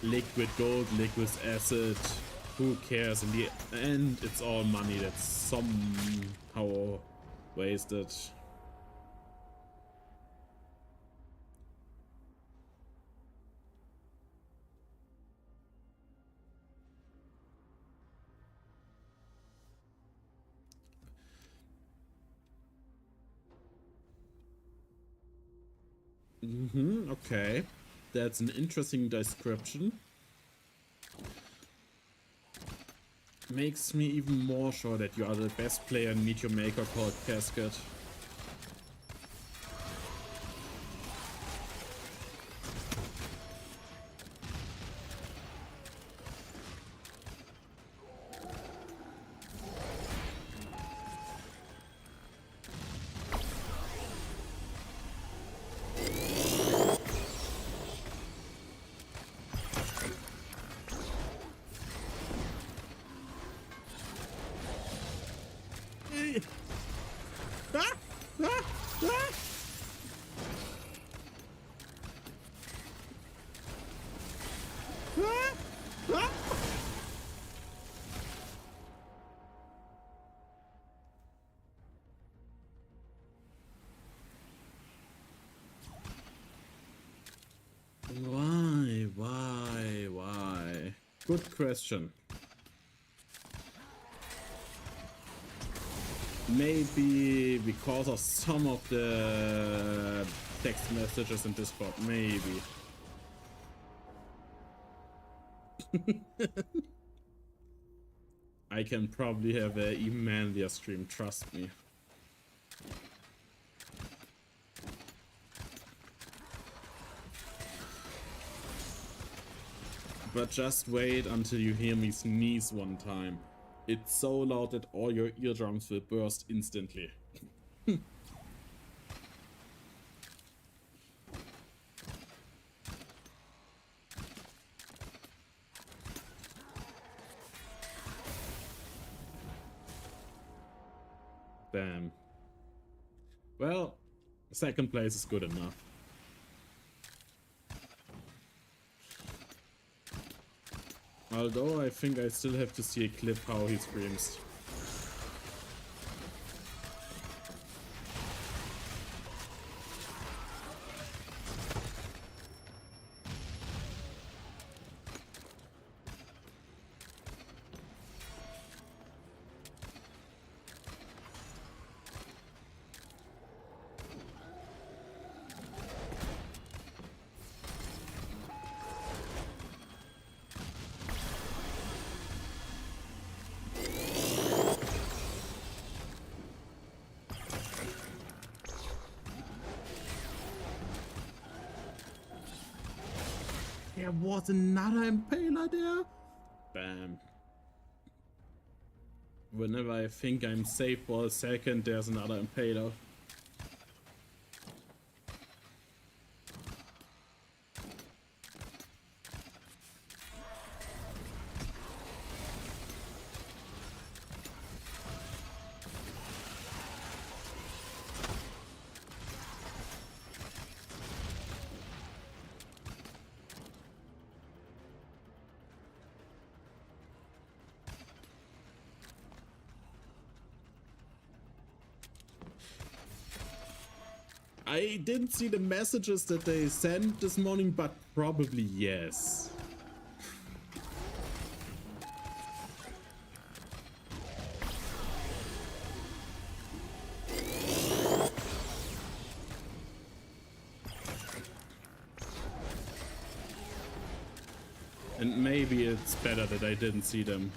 S1: Liquid gold, liquid acid, who cares? In the end, it's all money that's somehow wasted. Okay. That's an interesting description. Makes me even more sure that you are the best player in Meteor Maker called Casket. Why? Good question. Maybe because of some of the text messages in Discord, maybe. I can probably have an even manlier stream, trust me. But just wait until you hear me sneeze one time. It's so loud that all your eardrums will burst instantly. Damn. Well, second place is good enough. Although I think I still have to see a clip how he screams. There was another impaler there? Bam. Whenever I think I'm safe for a second, there's another impaler. I didn't see the messages that they sent this morning, but probably yes. And maybe it's better that I didn't see them.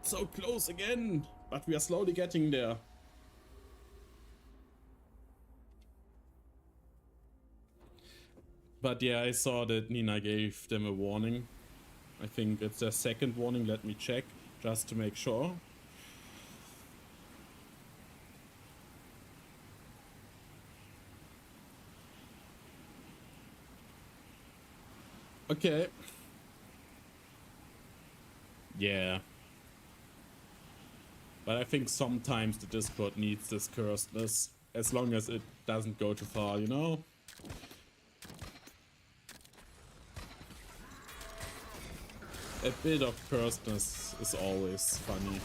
S1: So close again, but we are slowly getting there. But yeah, I saw that Nina gave them a warning. I think it's their second warning. Let me check just to make sure. Okay. Yeah. But I think sometimes the Discord needs this cursedness, as long as it doesn't go too far, you know? A bit of cursedness is always funny.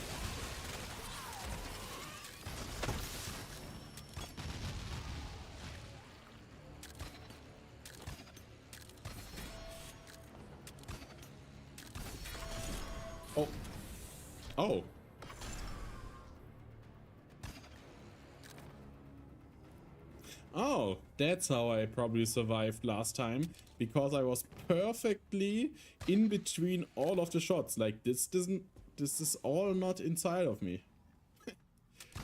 S1: Oh. Oh. Oh, that's how I probably survived last time, because I was perfectly in between all of the shots. Like this is all not inside of me.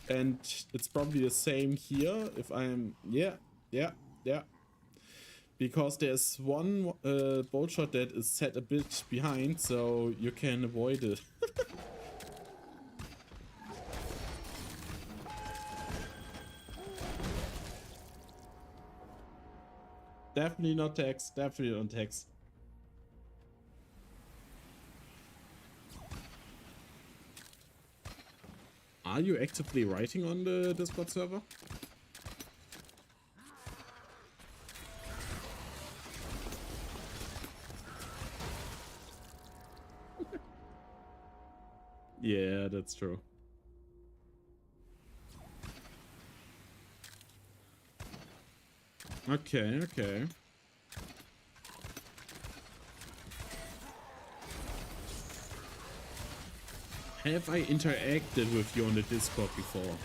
S1: And it's probably the same here if I'm, yeah. Because there's one bolt shot that is set a bit behind, so you can avoid it. Definitely not text, definitely not text. Are you actively writing on the Discord server? Yeah, that's true. Okay, okay. Have I interacted with you on the Discord before?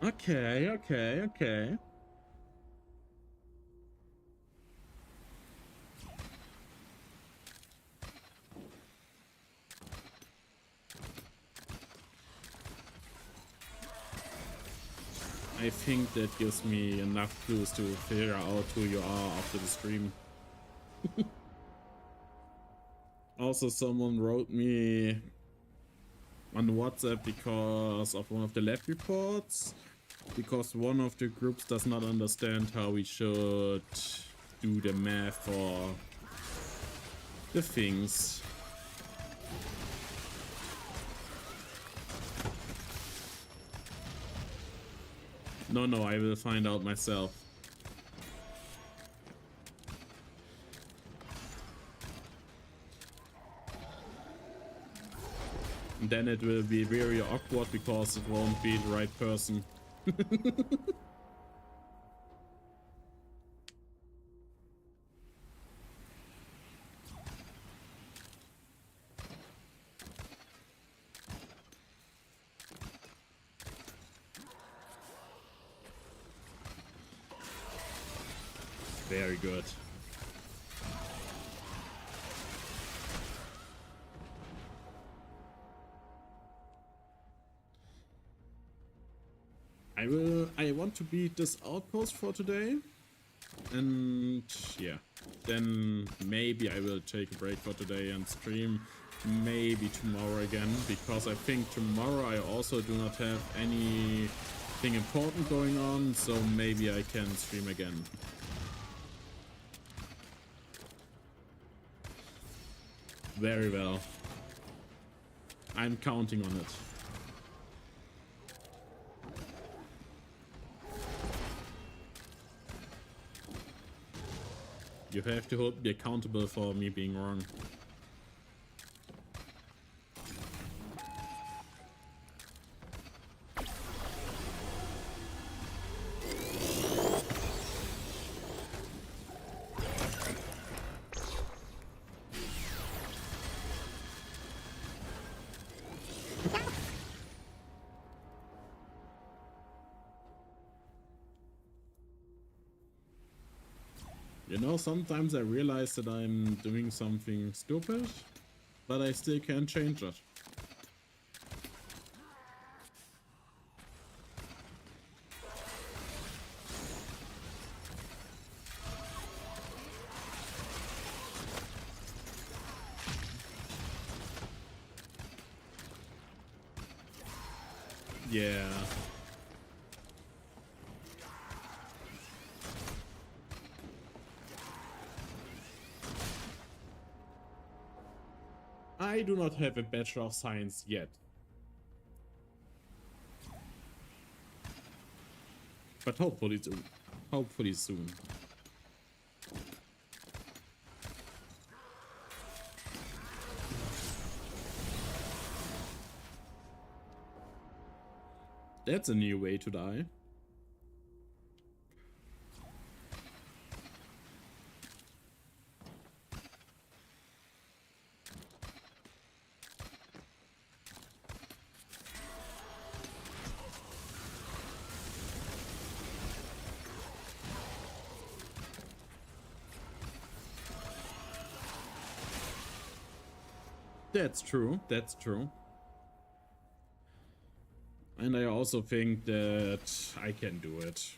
S1: Okay, okay, okay. I think that gives me enough clues to figure out who you are after the stream. Also, someone wrote me on WhatsApp because of one of the lab reports, because one of the groups does not understand how we should do the math for the things. No, I will find out myself. And then it will be very awkward because it won't be the right person. Very good. I want to beat this outpost for today. And yeah, then maybe I will take a break for today and stream maybe tomorrow again, because I think tomorrow I also do not have anything important going on, so maybe I can stream again. Very well. I'm counting on it. You have to hold me accountable for me being wrong. You know, sometimes I realize that I'm doing something stupid, but I still can't change it. Yeah. I do not have a Bachelor of Science yet. But hopefully soon. Hopefully soon. That's a new way to die. That's true, that's true. And I also think that I can do it.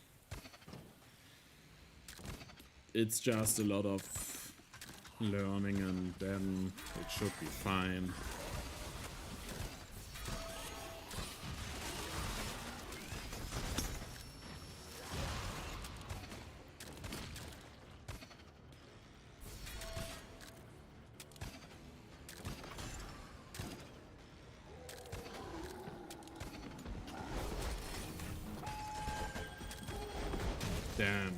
S1: It's just a lot of learning and then it should be fine. Damn.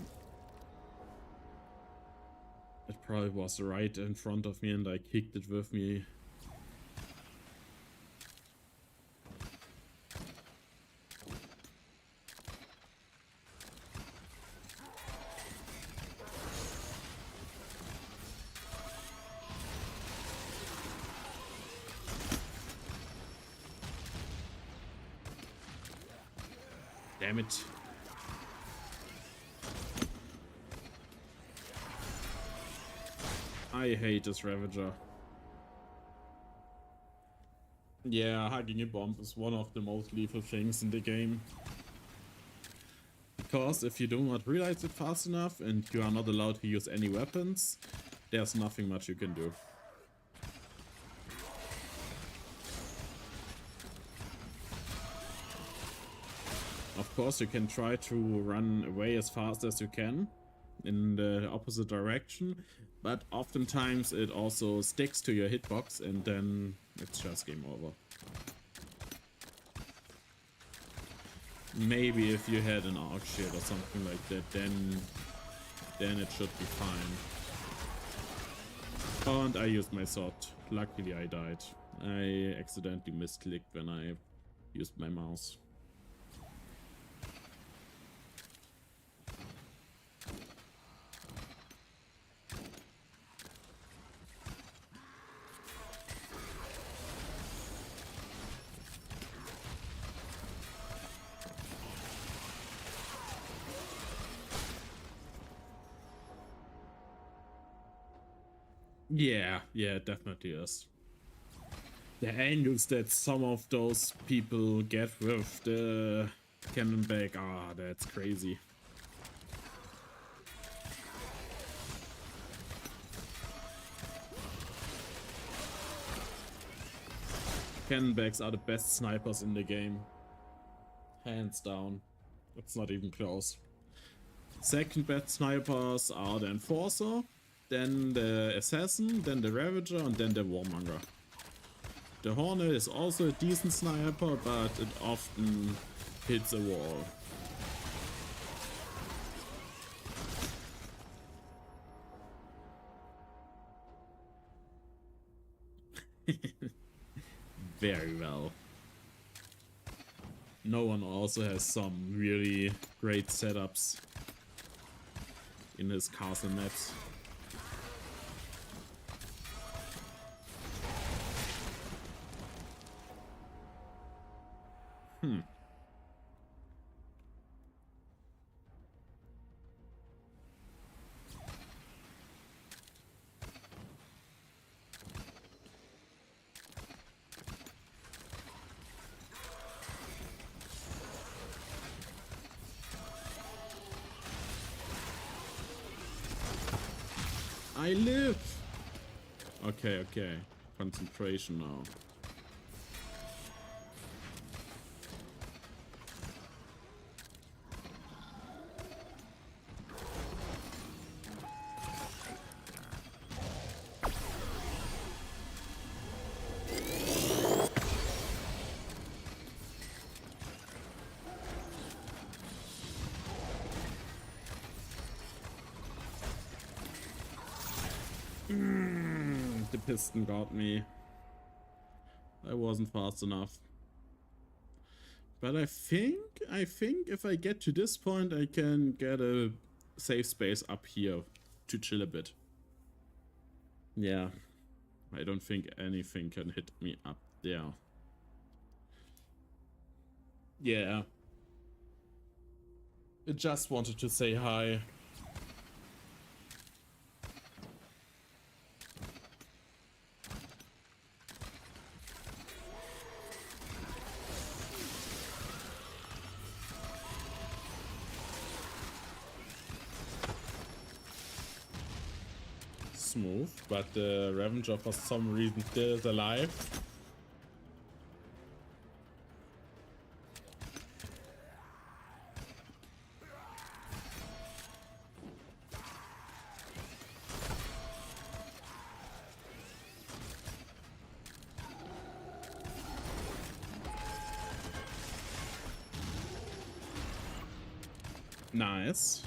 S1: It probably was right in front of me and I kicked it with me. Damn it. I hate this Ravager. Yeah, hugging a bomb is one of the most lethal things in the game. Because if you do not realize it fast enough and you are not allowed to use any weapons, there's nothing much you can do. Of course, you can try to run away as fast as you can in the opposite direction, but oftentimes it also sticks to your hitbox and then it's just game over. Maybe if you had an arc shield or something like that, then it should be fine. And I used my sword. Luckily I died. I accidentally misclicked when I used my mouse. Yeah, it definitely is. The angles that some of those people get with the cannon bag, that's crazy. Cannon bags are the best snipers in the game. Hands down. It's not even close. Second best snipers are the Enforcer, then the Assassin, then the Ravager, and then the Warmonger. The Hornet is also a decent sniper, but it often hits a wall. Very well. No one also has some really great setups in his castle maps. I live! Okay. Concentration now. The piston got me. I wasn't fast enough. But I think if I get to this point, I can get a safe space up here to chill a bit. Yeah, I don't think anything can hit me up there. Yeah. I just wanted to say hi. Smooth, but the Ravager for some reason still is alive. Nice.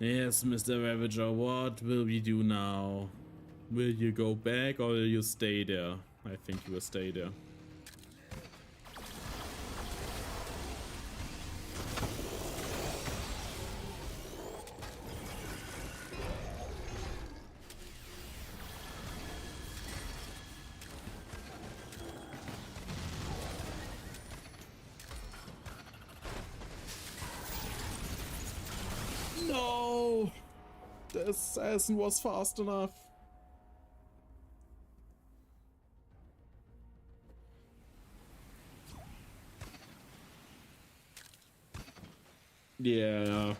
S1: Yes, Mr. Ravager, what will we do now? Will you go back or will you stay there? I think you will stay there. No! The assassin was fast enough. Yeah,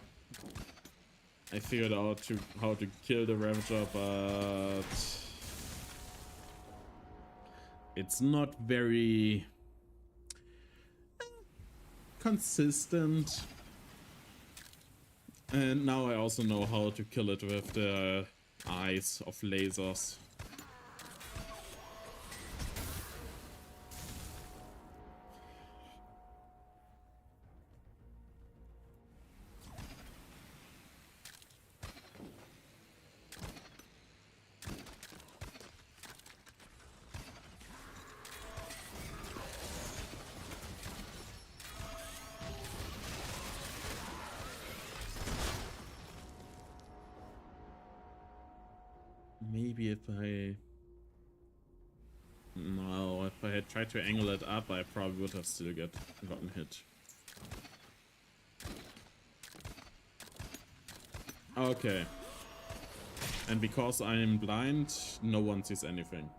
S1: I figured out how to kill the Ravager, but it's not very consistent. And now I also know how to kill it with the eyes of lasers. Maybe if I... No, if I had tried to angle it up, I probably would have still gotten hit. Okay. And because I'm blind, no one sees anything.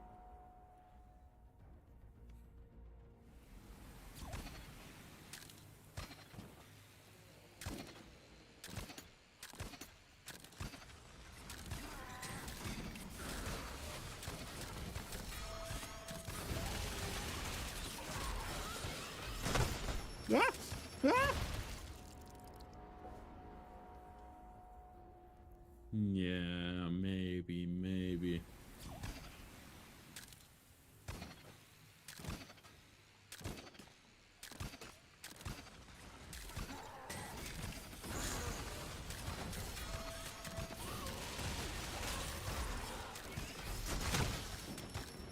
S1: Ah! Ah! Yeah, maybe.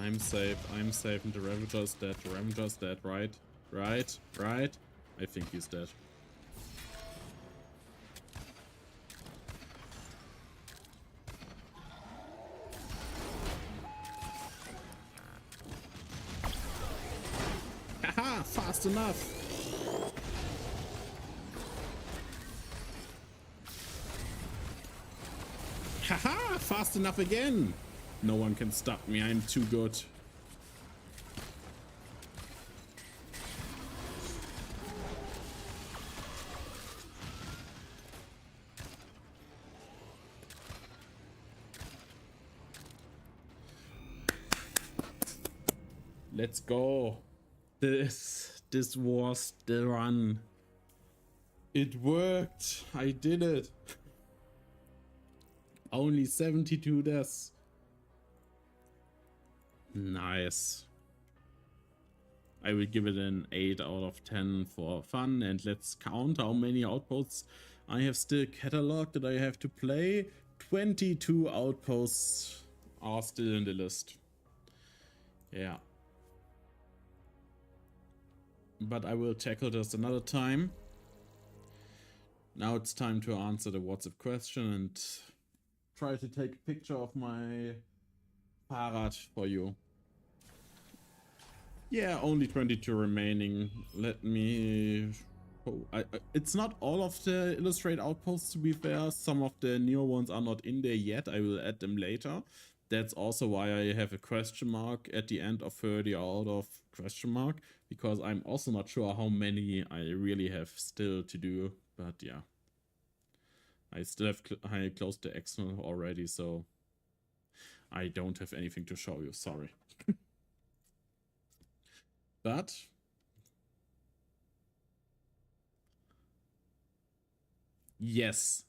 S1: I'm safe, and the Ravager's dead. The Ravager's dead, right? Right? I think he's dead. Haha! Fast enough! Haha! Fast enough again! No one can stop me, I'm too good. Let's go. This was the run. It worked. I did it. Only 72 deaths. Nice. I will give it an 8 out of 10 for fun, and let's count how many outposts I have still cataloged that I have to play. 22 outposts are still in the list. Yeah. But I will tackle this another time. Now it's time to answer the WhatsApp question and try to take a picture of my Fahrrad for you. Yeah, only 22 remaining. Let me... it's not all of the Illustrate outposts, to be fair. Some of the newer ones are not in there yet. I will add them later. That's also why I have a question mark at the end of 30 out of question mark, because I'm also not sure how many I really have still to do. But yeah, I still have I closed the Excel already, so I don't have anything to show you. Sorry. But yes,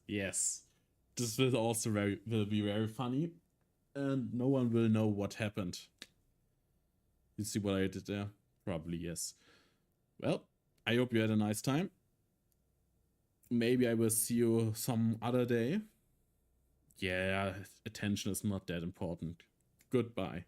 S1: this will also will be very funny, and no one will know what happened. You see what I did there? Probably yes. Well, I hope you had a nice time. Maybe I will see you some other day. Yeah, attention is not that important. Goodbye.